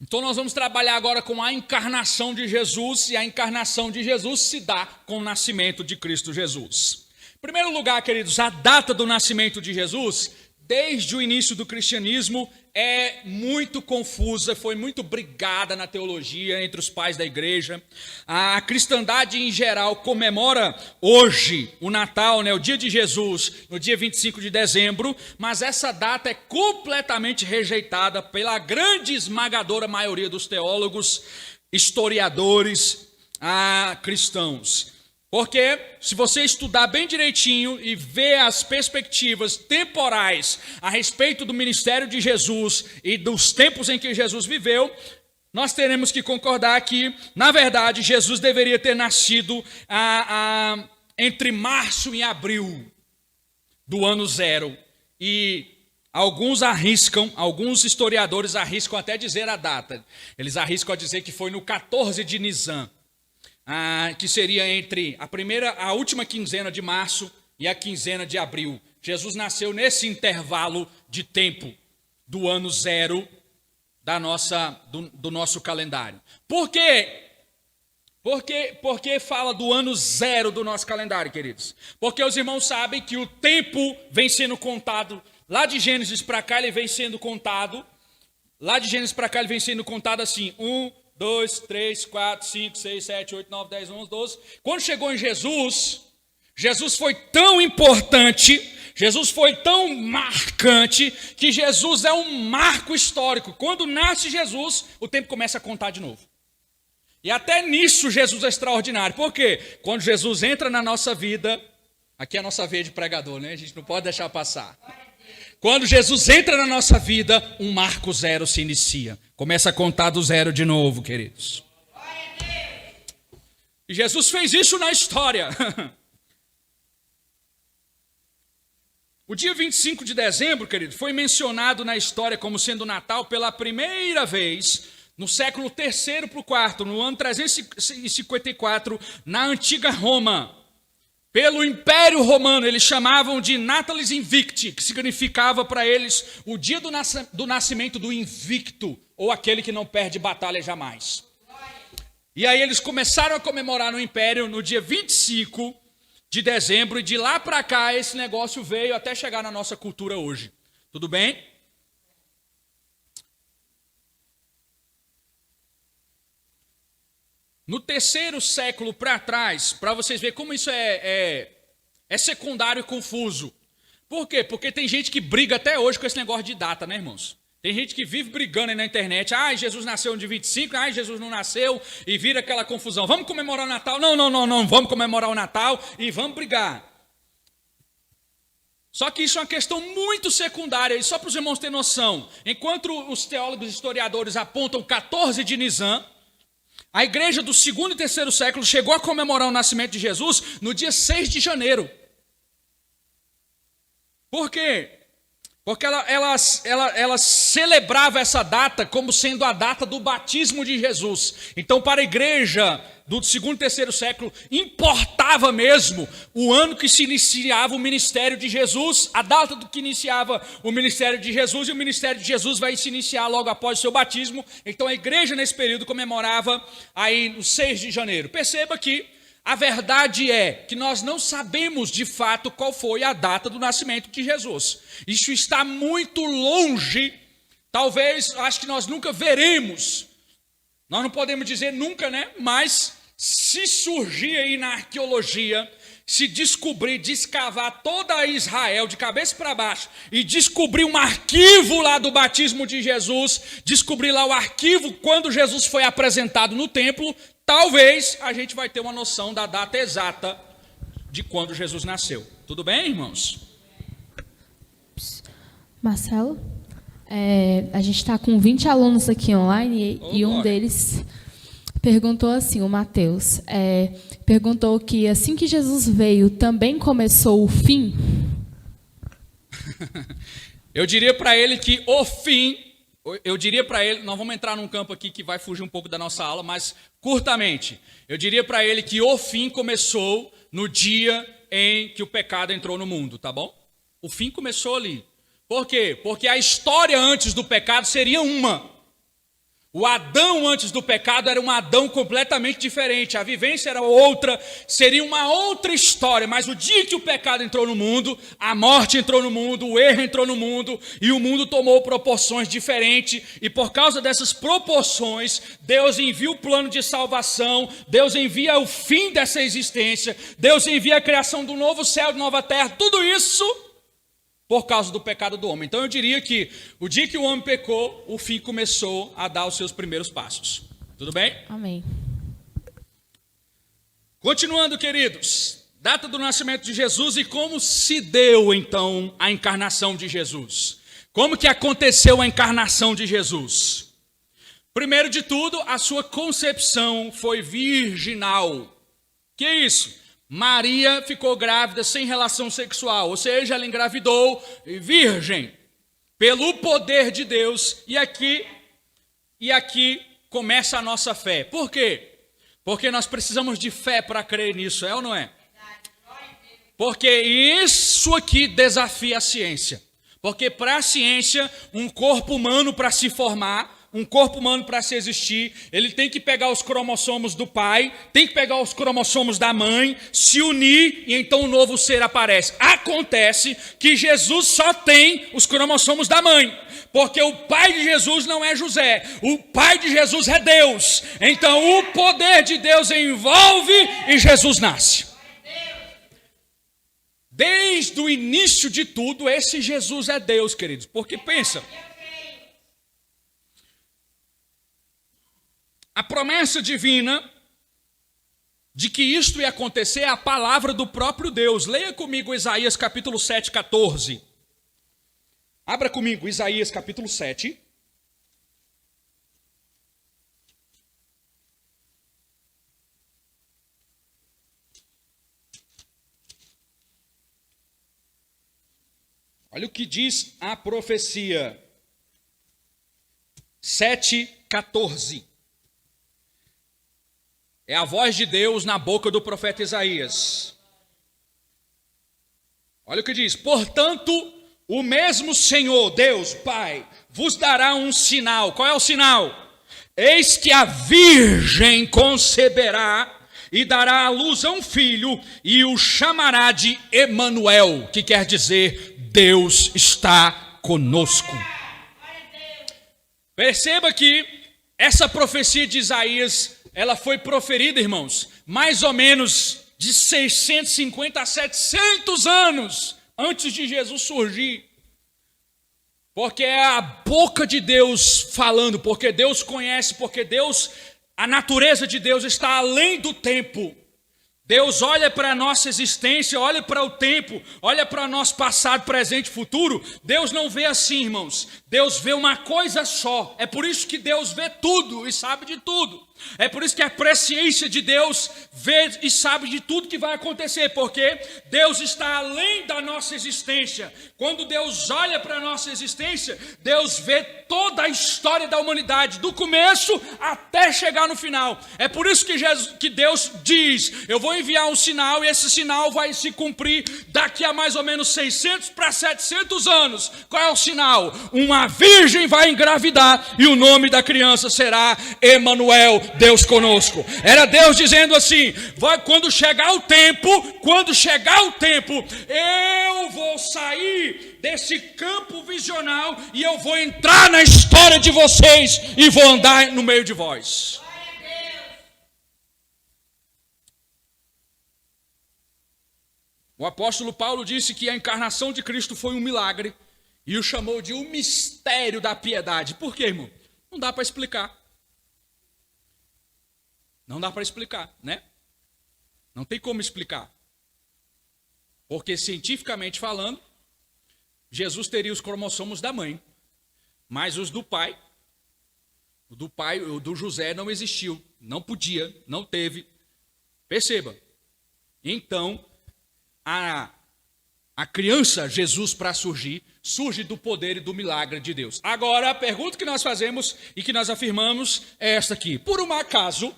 1 Então nós vamos trabalhar agora com a encarnação de Jesus, e a encarnação de Jesus se dá com o nascimento de Cristo Jesus. Em primeiro lugar, queridos, a data do nascimento de Jesus, desde o início do cristianismo, é muito confusa, foi muito brigada na teologia entre os pais da igreja. A cristandade em geral comemora hoje o Natal, o dia de Jesus, no dia 25 de dezembro, mas essa data é completamente rejeitada pela grande esmagadora maioria dos teólogos, historiadores, cristãos. Porque se você estudar bem direitinho e ver as perspectivas temporais a respeito do ministério de Jesus e dos tempos em que Jesus viveu, nós teremos que concordar que, na verdade, Jesus deveria ter nascido entre março e abril do ano 0. E alguns historiadores arriscam até dizer a data. Eles arriscam a dizer que foi no 14 de Nisan. Que seria entre a última quinzena de março e a quinzena de abril. Jesus nasceu nesse intervalo de tempo do ano 0 do nosso calendário. Por quê? Porque fala do ano 0 do nosso calendário, queridos? Porque os irmãos sabem que o tempo vem sendo contado, lá de Gênesis para cá ele vem sendo contado, assim, 1, 2, 3, 4, 5, 6, 7, 8, 9, 10, 11, 12. Quando chegou em Jesus, Jesus foi tão importante, Jesus foi tão marcante, que Jesus é um marco histórico. Quando nasce Jesus, o tempo começa a contar de novo. E até nisso Jesus é extraordinário. Por quê? Quando Jesus entra na nossa vida, aqui é a nossa veia de pregador, né? A gente não pode deixar passar. Quando Jesus entra na nossa vida, um marco 0 se inicia. Começa a contar do 0 de novo, queridos. E Jesus fez isso na história. O dia 25 de dezembro, querido, foi mencionado na história como sendo Natal pela primeira vez no século III para o IV, no ano 354, na antiga Roma. Pelo Império Romano, eles chamavam de Natalis Invicti, que significava para eles o dia do nascimento do invicto, ou aquele que não perde batalha jamais. E aí eles começaram a comemorar no Império no dia 25 de dezembro, e de lá para cá esse negócio veio até chegar na nossa cultura hoje. Tudo bem? No terceiro século para trás, para vocês verem como isso é secundário e confuso. Por quê? Porque tem gente que briga até hoje com esse negócio de data, né, irmãos? Tem gente que vive brigando aí na internet. Jesus nasceu no dia 25, Jesus não nasceu, e vira aquela confusão. Vamos comemorar o Natal? Não, vamos comemorar o Natal e vamos brigar. Só que isso é uma questão muito secundária, e só para os irmãos terem noção. Enquanto os teólogos e historiadores apontam 14 de Nisan, a igreja do 2º e 3º século chegou a comemorar o nascimento de Jesus no dia 6 de janeiro. Por quê? Porque ela celebrava essa data como sendo a data do batismo de Jesus. Então, para a igreja do 2º e 3º século, importava mesmo o ano que se iniciava o ministério de Jesus, a data do que iniciava o ministério de Jesus, e o ministério de Jesus vai se iniciar logo após o seu batismo. Então, a igreja nesse período comemorava aí no 6 de janeiro. Perceba que a verdade é que nós não sabemos de fato qual foi a data do nascimento de Jesus. Isso está muito longe, talvez, acho que nós nunca veremos. Nós não podemos dizer nunca, né? Mas se surgir aí na arqueologia, se descobrir, descavar toda Israel de cabeça para baixo e descobrir um arquivo lá do batismo de Jesus, descobrir lá o arquivo quando Jesus foi apresentado no templo, talvez a gente vai ter uma noção da data exata de quando Jesus nasceu. Tudo bem, irmãos? Marcelo, a gente está com 20 alunos aqui online e um deles perguntou assim, o Mateus, perguntou que assim que Jesus veio, também começou o fim? Eu diria para ele que o fim, nós vamos entrar num campo aqui que vai fugir um pouco da nossa aula, mas curtamente, eu diria para ele que o fim começou no dia em que o pecado entrou no mundo, tá bom? O fim começou ali. Por quê? Porque a história antes do pecado seria uma. O Adão antes do pecado era um Adão completamente diferente, a vivência era outra, seria uma outra história, mas o dia que o pecado entrou no mundo, a morte entrou no mundo, o erro entrou no mundo, e o mundo tomou proporções diferentes, e por causa dessas proporções, Deus envia o plano de salvação, Deus envia o fim dessa existência, Deus envia a criação do novo céu e nova terra, tudo isso por causa do pecado do homem. Então eu diria que o dia que o homem pecou, o fim começou a dar os seus primeiros passos. Tudo bem? Amém. Continuando, queridos, data do nascimento de Jesus e como se deu então a encarnação de Jesus. Como que aconteceu a encarnação de Jesus? Primeiro de tudo, a sua concepção foi virginal. Que é isso? Maria ficou grávida sem relação sexual, ou seja, ela engravidou virgem, pelo poder de Deus, e aqui começa a nossa fé. Por quê? Porque nós precisamos de fé para crer nisso, é ou não é? Porque isso aqui desafia a ciência. Porque para a ciência, um corpo humano para se formar, um corpo humano para se existir, ele tem que pegar os cromossomos do pai, tem que pegar os cromossomos da mãe, se unir e então um novo ser aparece. Acontece que Jesus só tem os cromossomos da mãe, porque o pai de Jesus não é José, o pai de Jesus é Deus. Então o poder de Deus envolve e Jesus nasce. Desde o início de tudo, esse Jesus é Deus, queridos, porque pensa, a promessa divina de que isto ia acontecer é a palavra do próprio Deus. Leia comigo Isaías capítulo 7, 14. Abra comigo Isaías capítulo 7. Olha o que diz a profecia. 7, 14. É a voz de Deus na boca do profeta Isaías. Olha o que diz. Portanto, o mesmo Senhor, Deus, Pai, vos dará um sinal. Qual é o sinal? Eis que a virgem conceberá e dará à luz a um filho e o chamará de Emanuel, que quer dizer Deus está conosco. Perceba que essa profecia de Isaías, ela foi proferida, irmãos, mais ou menos de 650 a 700 anos antes de Jesus surgir. Porque é a boca de Deus falando, porque Deus conhece, porque a natureza de Deus está além do tempo. Deus olha para a nossa existência, olha para o tempo, olha para o nosso passado, presente e futuro. Deus não vê assim, irmãos. Deus vê uma coisa só. É por isso que Deus vê tudo e sabe de tudo. É por isso que a presciência de Deus vê e sabe de tudo que vai acontecer, porque Deus está além da nossa existência. Quando Deus olha para a nossa existência, Deus vê toda a história da humanidade, do começo até chegar no final. É por isso que Deus diz, eu vou enviar um sinal e esse sinal vai se cumprir daqui a mais ou menos 600 para 700 anos. Qual é o sinal? Uma virgem vai engravidar e o nome da criança será Emanuel, Deus conosco. Era Deus dizendo assim, quando chegar o tempo, eu vou sair desse campo visional e eu vou entrar na história de vocês e vou andar no meio de vós. O apóstolo Paulo disse que a encarnação de Cristo foi um milagre e o chamou de um mistério da piedade. Por quê, irmão? Não dá para explicar. Não dá para explicar, né? Não tem como explicar. Porque cientificamente falando, Jesus teria os cromossomos da mãe, mas os do pai, o do José não existiu, não podia, não teve. Perceba. Então, a criança Jesus para surge do poder e do milagre de Deus. Agora, a pergunta que nós fazemos e que nós afirmamos é esta aqui. Por um acaso,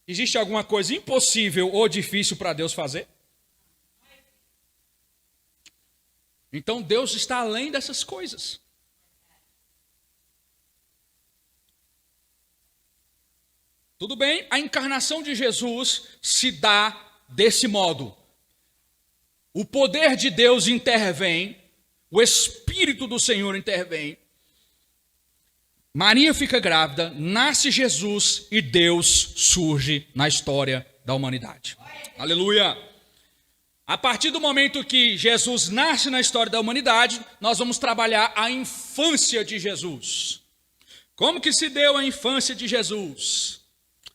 existe alguma coisa impossível ou difícil para Deus fazer? Então Deus está além dessas coisas. Tudo bem, a encarnação de Jesus se dá desse modo. O poder de Deus intervém, o Espírito do Senhor intervém. Maria fica grávida, nasce Jesus e Deus surge na história da humanidade. Aleluia! A partir do momento que Jesus nasce na história da humanidade, nós vamos trabalhar a infância de Jesus. Como que se deu a infância de Jesus?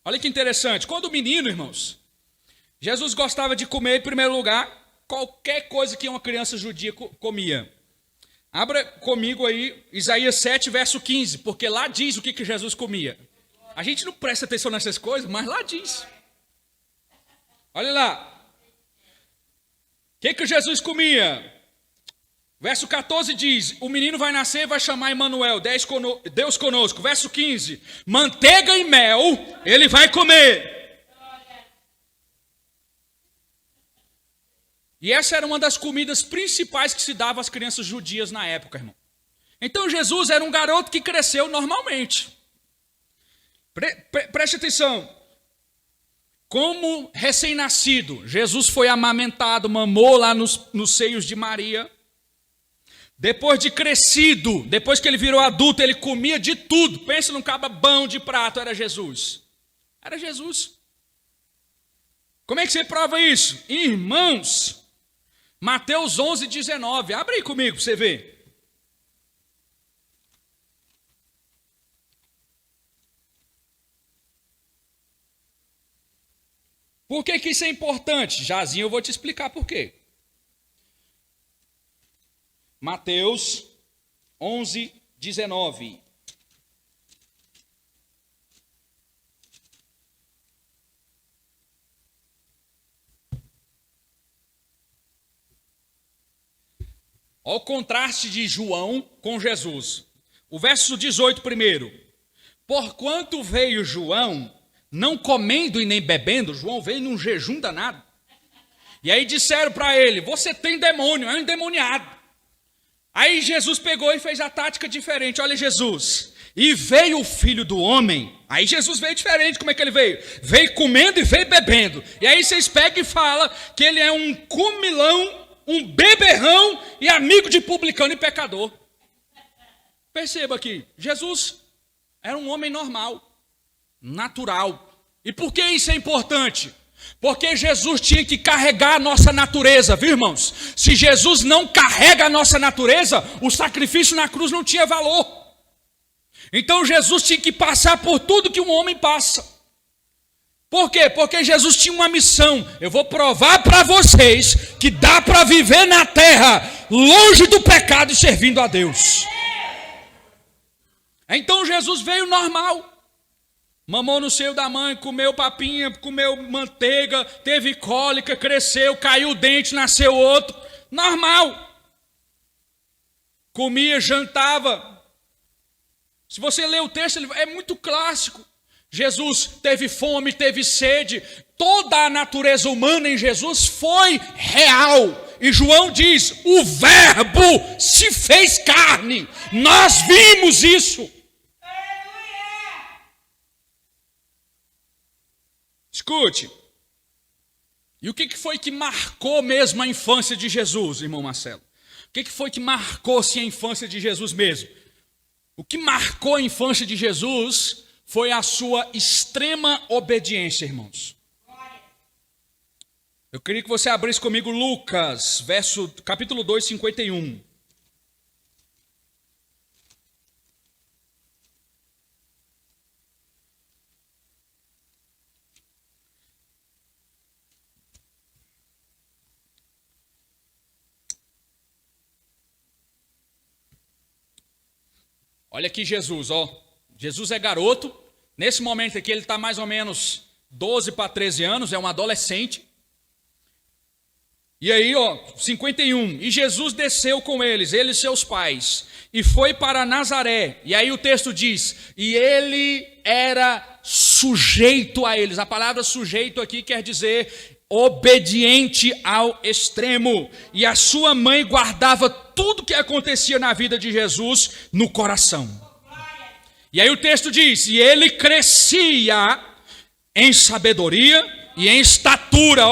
Olha que interessante. Quando menino, irmãos, Jesus gostava de comer, em primeiro lugar, qualquer coisa que uma criança judia comia. Abra comigo aí Isaías 7, verso 15, porque lá diz o que Jesus comia. A gente não presta atenção nessas coisas, mas lá diz. Olha lá. O que Jesus comia? Verso 14 diz, o menino vai nascer e vai chamar Emanuel, Deus conosco. Verso 15, manteiga e mel ele vai comer. E essa era uma das comidas principais que se dava às crianças judias na época, irmão. Então Jesus era um garoto que cresceu normalmente. Preste atenção. Como recém-nascido, Jesus foi amamentado, mamou lá nos seios de Maria. Depois de crescido, depois que ele virou adulto, ele comia de tudo. Pensa num cababão de prato, era Jesus. Era Jesus. Como é que você prova isso? Irmãos, Mateus 11, 19. Abre aí comigo para você ver. Por que isso é importante? Jazinho, eu vou te explicar por quê. Mateus 11, 19. Olha o contraste de João com Jesus. O verso 18 primeiro. Porquanto veio João, não comendo e nem bebendo, João veio num jejum danado. E aí disseram para ele, você tem demônio, é um endemoniado. Aí Jesus pegou e fez a tática diferente. Olha Jesus, e veio o Filho do Homem. Aí Jesus veio diferente, como é que ele veio? Veio comendo e veio bebendo. E aí vocês pegam e falam que ele é um comilão, um beberrão e amigo de publicano e pecador. Perceba aqui, Jesus era um homem normal, natural. E por que isso é importante? Porque Jesus tinha que carregar a nossa natureza, viu, irmãos? Se Jesus não carrega a nossa natureza, o sacrifício na cruz não tinha valor. Então Jesus tinha que passar por tudo que um homem passa. Por quê? Porque Jesus tinha uma missão. Eu vou provar para vocês que dá para viver na terra, longe do pecado e servindo a Deus. Então Jesus veio normal. Mamou no seio da mãe, comeu papinha, comeu manteiga, teve cólica, cresceu, caiu o dente, nasceu outro. Normal. Comia, jantava. Se você ler o texto, é muito clássico. Jesus teve fome, teve sede. Toda a natureza humana em Jesus foi real. E João diz, o Verbo se fez carne. Nós vimos isso. Escute, e o que foi que marcou mesmo a infância de Jesus, irmão Marcelo? O que foi que marcou-se a infância de Jesus mesmo? O que marcou a infância de Jesus foi a sua extrema obediência, irmãos. Eu queria que você abrisse comigo Lucas, capítulo 2, 51. Olha aqui Jesus, ó. Jesus é garoto. Nesse momento aqui ele está mais ou menos 12 para 13 anos, é um adolescente. E aí, ó, 51. E Jesus desceu com eles, ele e seus pais, e foi para Nazaré. E aí o texto diz, e ele era sujeito a eles. A palavra sujeito aqui quer dizer obediente ao extremo. E a sua mãe guardava tudo que acontecia na vida de Jesus no coração. E aí o texto diz, e ele crescia em sabedoria e em estatura,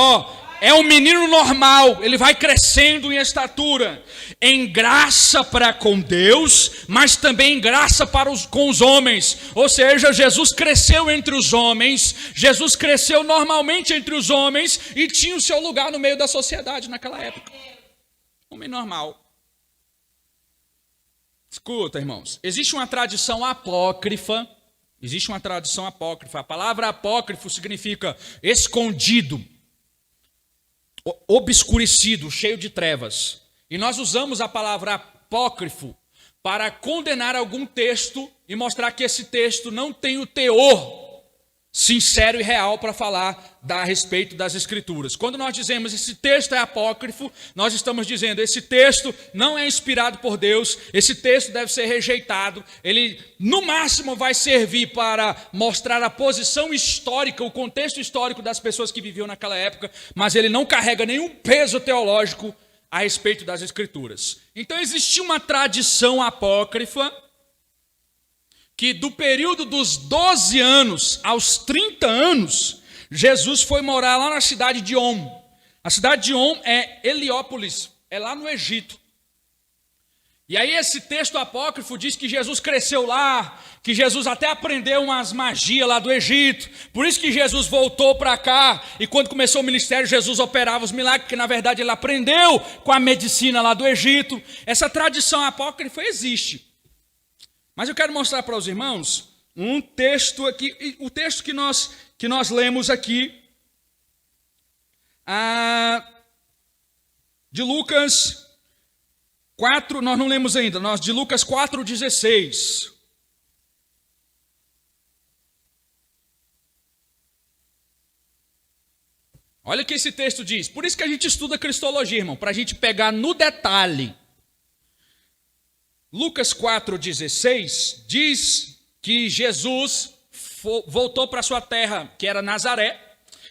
é um menino normal, ele vai crescendo em estatura, em graça para com Deus, mas também em graça com os homens. Ou seja, Jesus cresceu entre os homens, Jesus cresceu normalmente entre os homens e tinha o seu lugar no meio da sociedade naquela época. Homem normal. Escuta, irmãos, existe uma tradição apócrifa. A palavra apócrifo significa escondido, obscurecido, cheio de trevas. E nós usamos a palavra apócrifo para condenar algum texto e mostrar que esse texto não tem o teor sincero e real para falar a respeito das Escrituras. Quando nós dizemos esse texto é apócrifo, nós estamos dizendo esse texto não é inspirado por Deus, esse texto deve ser rejeitado, ele no máximo vai servir para mostrar a posição histórica, o contexto histórico das pessoas que viviam naquela época, mas ele não carrega nenhum peso teológico a respeito das Escrituras. Então existia uma tradição apócrifa que do período dos 12 anos aos 30 anos, Jesus foi morar lá na cidade de On. A cidade de On é Heliópolis, é lá no Egito. E aí esse texto apócrifo diz que Jesus cresceu lá, que Jesus até aprendeu umas magias lá do Egito. Por isso que Jesus voltou para cá e quando começou o ministério, Jesus operava os milagres, porque na verdade ele aprendeu com a medicina lá do Egito. Essa tradição apócrifa existe. Mas eu quero mostrar para os irmãos um texto aqui, o texto que nós lemos aqui, de Lucas 4, nós não lemos ainda, de Lucas 4,16. Olha o que esse texto diz. Por isso que a gente estuda cristologia, irmão, para a gente pegar no detalhe. Lucas 4,16 diz que Jesus voltou para sua terra, que era Nazaré.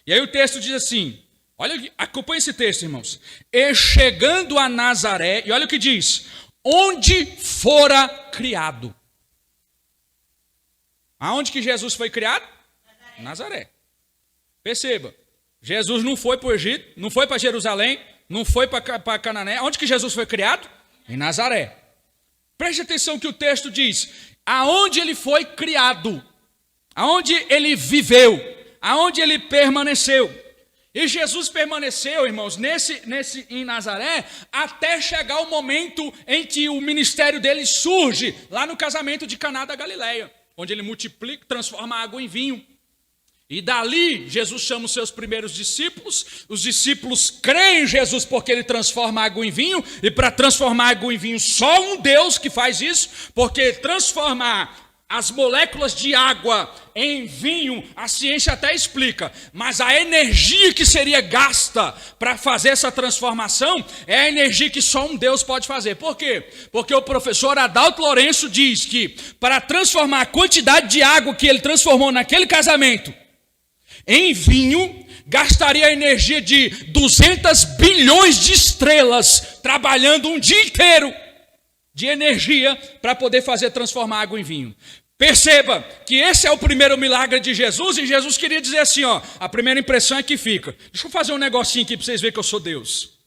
E aí o texto diz assim, olha, acompanha esse texto, irmãos. E chegando a Nazaré, e olha o que diz, onde fora criado. Aonde que Jesus foi criado? Nazaré. Perceba, Jesus não foi para o Egito, não foi para Jerusalém, não foi para Canané. Onde que Jesus foi criado? Em Nazaré. Preste atenção que o texto diz, aonde ele foi criado, aonde ele viveu, aonde ele permaneceu. E Jesus permaneceu, irmãos, em Nazaré, até chegar o momento em que o ministério dele surge, lá no casamento de Caná da Galileia, onde ele multiplica, transforma a água em vinho. E dali, Jesus chama os seus primeiros discípulos, os discípulos creem em Jesus porque ele transforma água em vinho, e para transformar água em vinho, só um Deus que faz isso, porque transformar as moléculas de água em vinho, a ciência até explica, mas a energia que seria gasta para fazer essa transformação é a energia que só um Deus pode fazer. Por quê? Porque o professor Adalto Lourenço diz que para transformar a quantidade de água que ele transformou naquele casamento em vinho, gastaria a energia de 200 bilhões de estrelas trabalhando um dia inteiro de energia para poder transformar água em vinho. Perceba que esse é o primeiro milagre de Jesus, e Jesus queria dizer assim, a primeira impressão é que fica. Deixa eu fazer um negocinho aqui para vocês verem que eu sou Deus.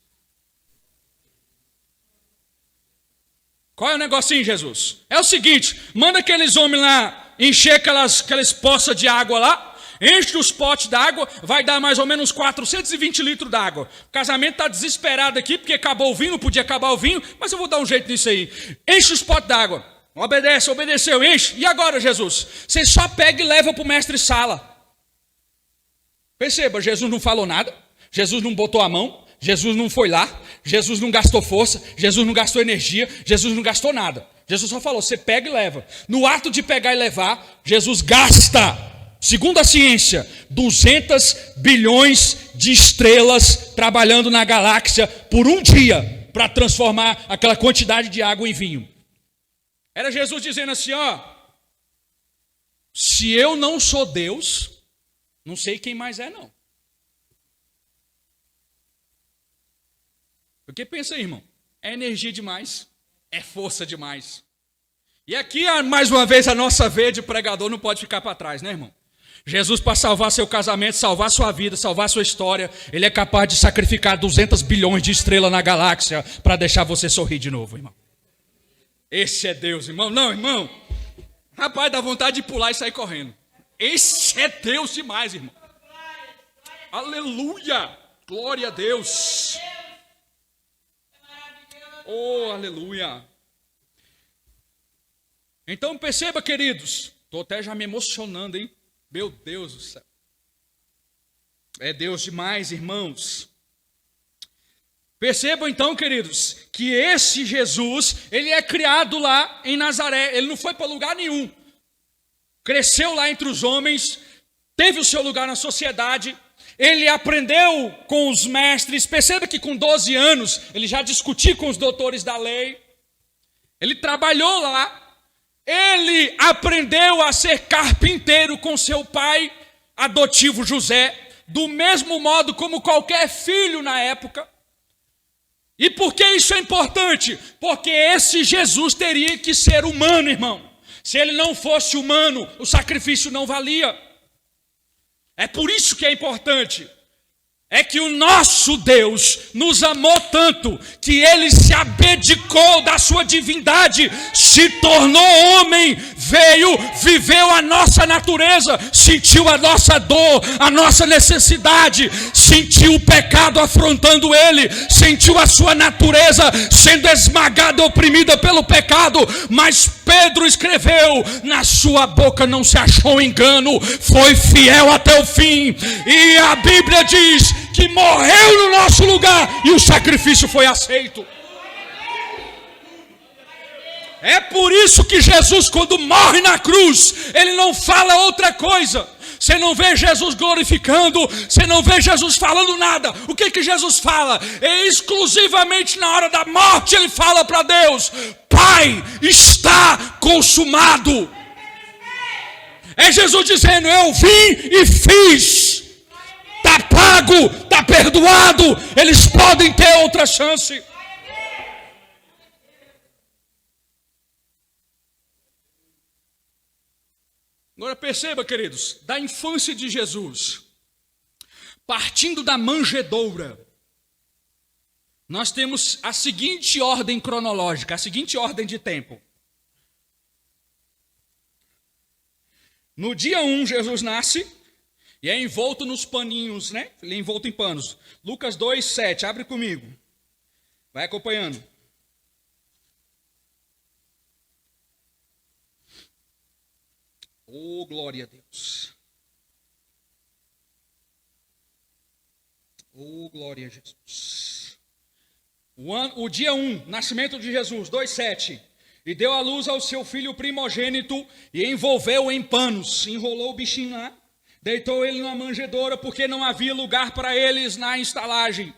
Qual é o negocinho, Jesus? É o seguinte, manda aqueles homens lá encher aquelas poças de água lá, enche os potes d'água, vai dar mais ou menos 420 litros d'água. O casamento está desesperado aqui, porque acabou o vinho, não podia acabar o vinho, mas eu vou dar um jeito nisso aí. Enche os potes d'água. Obedeceu, enche. E agora, Jesus? Você só pega e leva para o mestre sala. Perceba, Jesus não falou nada, Jesus não botou a mão, Jesus não foi lá, Jesus não gastou força, Jesus não gastou energia, Jesus não gastou nada. Jesus só falou, você pega e leva. No ato de pegar e levar, Jesus gasta, segundo a ciência, 200 bilhões de estrelas trabalhando na galáxia por um dia para transformar aquela quantidade de água em vinho. Era Jesus dizendo assim, se eu não sou Deus, não sei quem mais é não. Porque pensa aí, irmão, é energia demais, é força demais. E aqui, mais uma vez, a nossa veia de pregador não pode ficar para trás, né, irmão? Jesus, para salvar seu casamento, salvar sua vida, salvar sua história, ele é capaz de sacrificar 200 bilhões de estrelas na galáxia para deixar você sorrir de novo, irmão. Esse é Deus, irmão. Não, irmão. Rapaz, dá vontade de pular e sair correndo. Esse é Deus demais, irmão. Aleluia. Glória a Deus. Oh, aleluia. Então perceba, queridos. Estou até já me emocionando, hein? Meu Deus do céu. É Deus demais, irmãos. Percebam então, queridos, que esse Jesus, ele é criado lá em Nazaré. Ele não foi para lugar nenhum. Cresceu lá entre os homens, teve o seu lugar na sociedade. Ele aprendeu com os mestres. Perceba que com 12 anos, ele já discutia com os doutores da lei. Ele trabalhou lá. Ele aprendeu a ser carpinteiro com seu pai adotivo José, do mesmo modo como qualquer filho na época. E por que isso é importante? Porque esse Jesus teria que ser humano, irmão. Se ele não fosse humano, o sacrifício não valia. É por isso que é importante. É que o nosso Deus nos amou tanto que ele se abdicou da sua divindade, se tornou homem, veio, viveu a nossa natureza, sentiu a nossa dor, a nossa necessidade, sentiu o pecado afrontando ele, sentiu a sua natureza sendo esmagada, oprimida pelo pecado, mas Pedro escreveu, na sua boca não se achou engano, foi fiel até o fim, e a Bíblia diz que morreu no nosso lugar e o sacrifício foi aceito. É por isso que Jesus, quando morre na cruz, ele não fala outra coisa. Você não vê Jesus glorificando, você não vê Jesus falando nada. O que Jesus fala? É exclusivamente na hora da morte ele fala para Deus: Pai, está consumado. É Jesus dizendo: eu vim e fiz. Está pago, está perdoado, eles podem ter outra chance. Agora perceba, queridos, da infância de Jesus, partindo da manjedoura, nós temos a seguinte ordem cronológica, a seguinte ordem de tempo. No dia 1, Jesus nasce. E é envolto nos paninhos, né? Ele é envolto em panos. Lucas 2, 7, abre comigo. Vai acompanhando. Oh, glória a Deus. Oh, glória a Jesus. O dia 1, nascimento de Jesus, 2, 7. E deu à luz ao seu filho primogênito e envolveu em panos. Enrolou o bichinho lá. Deitou ele numa manjedoura porque não havia lugar para eles na estalagem.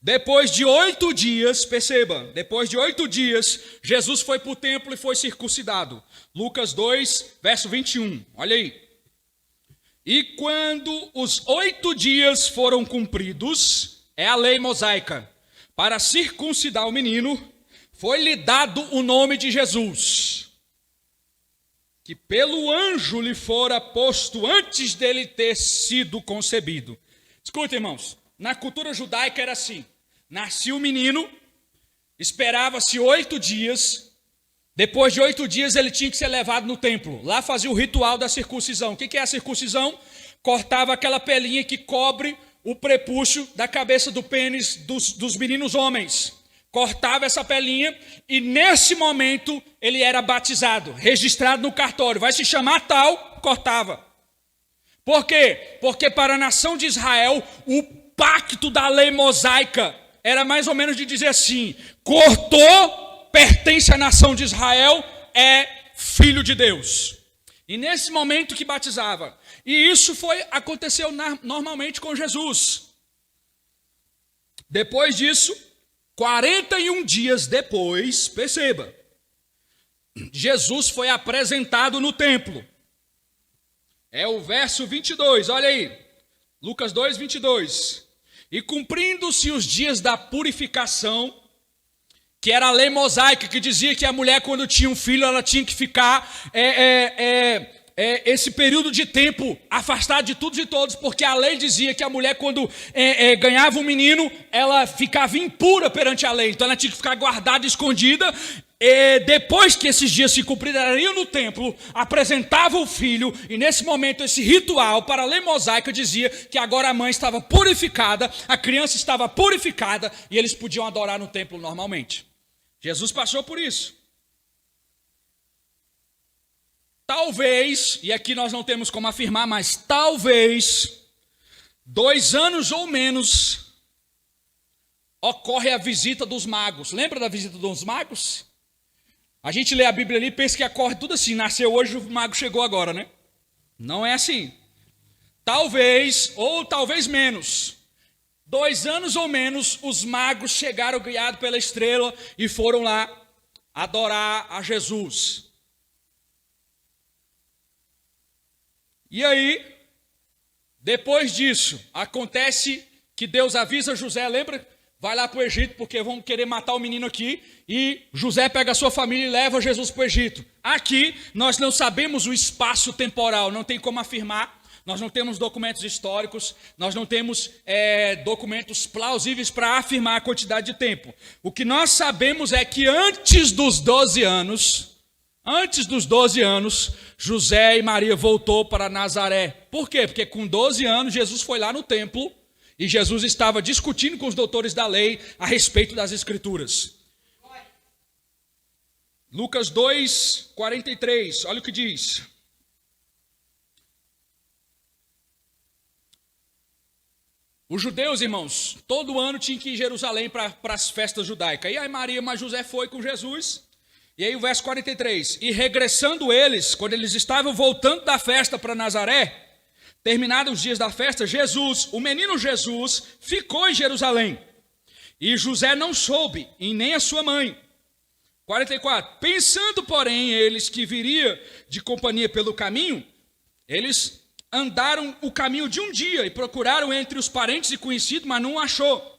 Depois de 8 dias, perceba, depois de 8 dias, Jesus foi para o templo e foi circuncidado. Lucas 2, verso 21, olha aí. E quando os 8 dias foram cumpridos, é a lei mosaica, para circuncidar o menino, foi-lhe dado o nome de Jesus, que pelo anjo lhe fora posto antes dele ter sido concebido. Escuta, irmãos, na cultura judaica era assim: nascia o menino, esperava-se 8 dias, depois de 8 dias ele tinha que ser levado no templo. Lá fazia o ritual da circuncisão. O que é a circuncisão? Cortava aquela pelinha que cobre o prepúcio da cabeça do pênis dos meninos homens. Cortava essa pelinha e nesse momento ele era batizado, registrado no cartório. Vai se chamar tal, cortava. Por quê? Porque para a nação de Israel, o pacto da lei mosaica era mais ou menos de dizer assim: cortou, pertence à nação de Israel, é filho de Deus. E nesse momento que batizava. E isso aconteceu normalmente com Jesus. Depois disso, 41 dias depois, perceba, Jesus foi apresentado no templo. É o verso 22, olha aí. Lucas 2, 22. E cumprindo-se os dias da purificação, que era a lei mosaica, que dizia que a mulher, quando tinha um filho, ela tinha que ficar esse período de tempo afastada de todos e todos, porque a lei dizia que a mulher, quando ganhava um menino, ela ficava impura perante a lei, então ela tinha que ficar guardada, escondida. E depois que esses dias se cumpriram, ela ia no templo, apresentava o filho, e nesse momento esse ritual para a lei mosaica dizia que agora a mãe estava purificada, a criança estava purificada, e eles podiam adorar no templo normalmente. Jesus passou por isso. Talvez, e aqui nós não temos como afirmar, mas talvez, 2 anos ou menos, ocorre a visita dos magos. Lembra da visita dos magos? A gente lê a Bíblia ali e pensa que ocorre tudo assim, nasceu hoje, o mago chegou agora, né? Não é assim. Talvez, ou talvez menos, 2 anos ou menos, os magos chegaram guiados pela estrela e foram lá adorar a Jesus. E aí, depois disso, acontece que Deus avisa José, lembra? Vai lá para o Egito, porque vão querer matar o menino aqui. E José pega a sua família e leva Jesus para o Egito. Aqui, nós não sabemos o espaço temporal, não tem como afirmar. Nós não temos documentos históricos, nós não temos documentos plausíveis para afirmar a quantidade de tempo. O que nós sabemos é que antes dos 12 anos, José e Maria voltou para Nazaré. Por quê? Porque com 12 anos Jesus foi lá no templo e Jesus estava discutindo com os doutores da lei a respeito das escrituras. Lucas 2, 43, olha o que diz. Os judeus, irmãos, todo ano tinham que ir em Jerusalém para as festas judaicas. E aí Maria, mas José foi com Jesus. E aí o verso 43. E regressando eles, quando eles estavam voltando da festa para Nazaré, terminados os dias da festa, o menino Jesus, ficou em Jerusalém. E José não soube, e nem a sua mãe. 44. Pensando, porém, eles que viria de companhia pelo caminho, eles andaram o caminho de um dia e procuraram entre os parentes e conhecidos, mas não achou.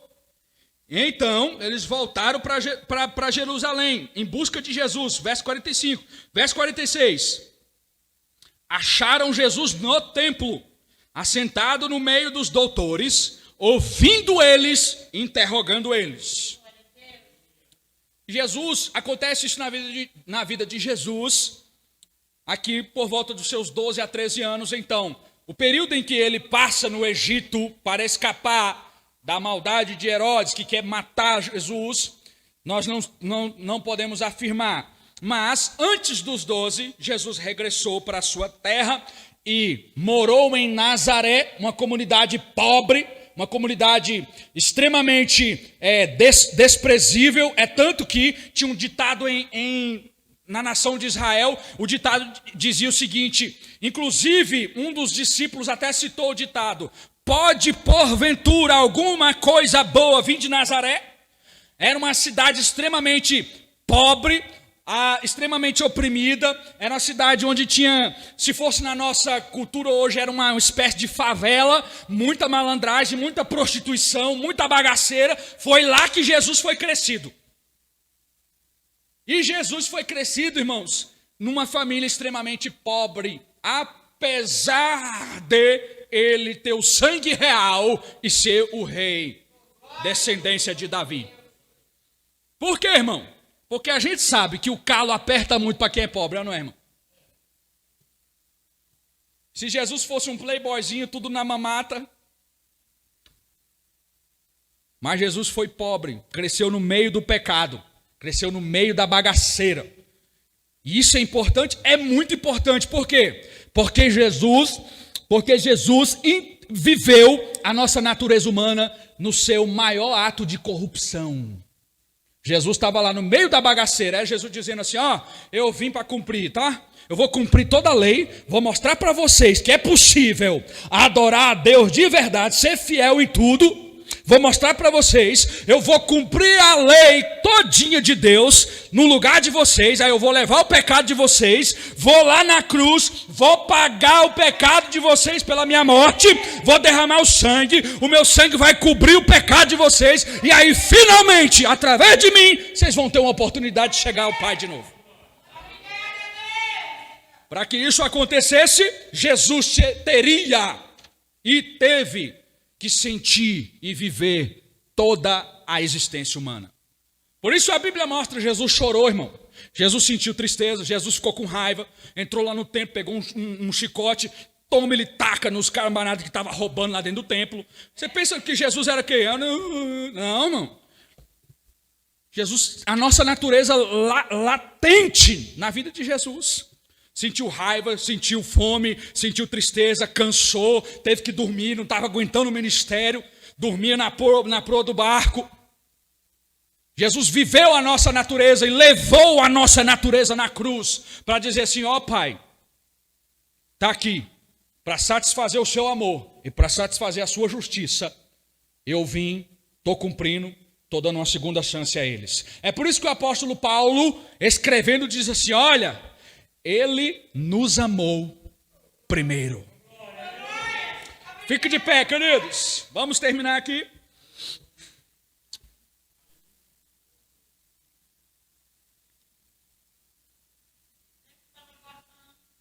Então, eles voltaram para Jerusalém, em busca de Jesus, verso 45. Verso 46. Acharam Jesus no templo, assentado no meio dos doutores, ouvindo eles, interrogando eles. Jesus, acontece isso na vida de Jesus, aqui por volta dos seus 12 a 13 anos. Então, o período em que ele passa no Egito para escapar da maldade de Herodes, que quer matar Jesus, nós não podemos afirmar. Mas, antes dos 12, Jesus regressou para a sua terra e morou em Nazaré, uma comunidade pobre, uma comunidade extremamente desprezível. É tanto que tinha um ditado na nação de Israel, o ditado dizia o seguinte, inclusive um dos discípulos até citou o ditado: pode porventura alguma coisa boa vir de Nazaré? Era uma cidade extremamente pobre, extremamente oprimida, era uma cidade onde tinha, se fosse na nossa cultura hoje, era uma espécie de favela, muita malandragem, muita prostituição, muita bagaceira. Foi lá que Jesus foi crescido. E Jesus foi crescido, irmãos, numa família extremamente pobre, apesar de ele ter o sangue real e ser o rei, descendência de Davi. Por quê, irmão? Porque a gente sabe que o calo aperta muito para quem é pobre, não é, irmão? Se Jesus fosse um playboyzinho, tudo na mamata. Mas Jesus foi pobre, cresceu no meio do pecado, cresceu no meio da bagaceira. E isso é importante, é muito importante. Por quê? Porque Jesus viveu a nossa natureza humana no seu maior ato de corrupção. Jesus estava lá no meio da bagaceira, é Jesus dizendo assim, eu vim para cumprir, tá? Eu vou cumprir toda a lei, vou mostrar para vocês que é possível adorar a Deus de verdade, ser fiel em tudo, vou mostrar para vocês, eu vou cumprir a lei todinha de Deus no lugar de vocês, aí eu vou levar o pecado de vocês, vou lá na cruz, vou pagar o pecado de vocês pela minha morte, vou derramar o meu sangue vai cobrir o pecado de vocês, e aí finalmente, através de mim, vocês vão ter uma oportunidade de chegar ao Pai de novo. Para que isso acontecesse, Jesus teria e teve que sentir e viver toda a existência humana. Por isso a Bíblia mostra, Jesus chorou, irmão. Jesus sentiu tristeza, Jesus ficou com raiva, entrou lá no templo, pegou um chicote, toma, ele taca nos camaradas que estavam roubando lá dentro do templo. Você pensa que Jesus era quem? Não, irmão. Jesus, a nossa natureza latente na vida de Jesus. Sentiu raiva, sentiu fome, sentiu tristeza, cansou, teve que dormir, não estava aguentando o ministério, dormia na proa do barco. Jesus viveu a nossa natureza e levou a nossa natureza na cruz para dizer assim, ó Pai, está aqui, para satisfazer o seu amor e para satisfazer a sua justiça, eu vim, estou cumprindo, estou dando uma segunda chance a eles. É por isso que o apóstolo Paulo, escrevendo, diz assim, olha, ele nos amou primeiro. Fique de pé, queridos. Vamos terminar aqui.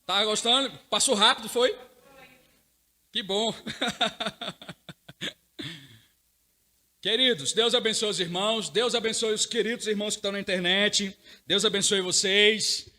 Tá gostando? Passou rápido, foi? Que bom. Queridos, Deus abençoe os irmãos. Deus abençoe os queridos irmãos que estão na internet. Deus abençoe vocês.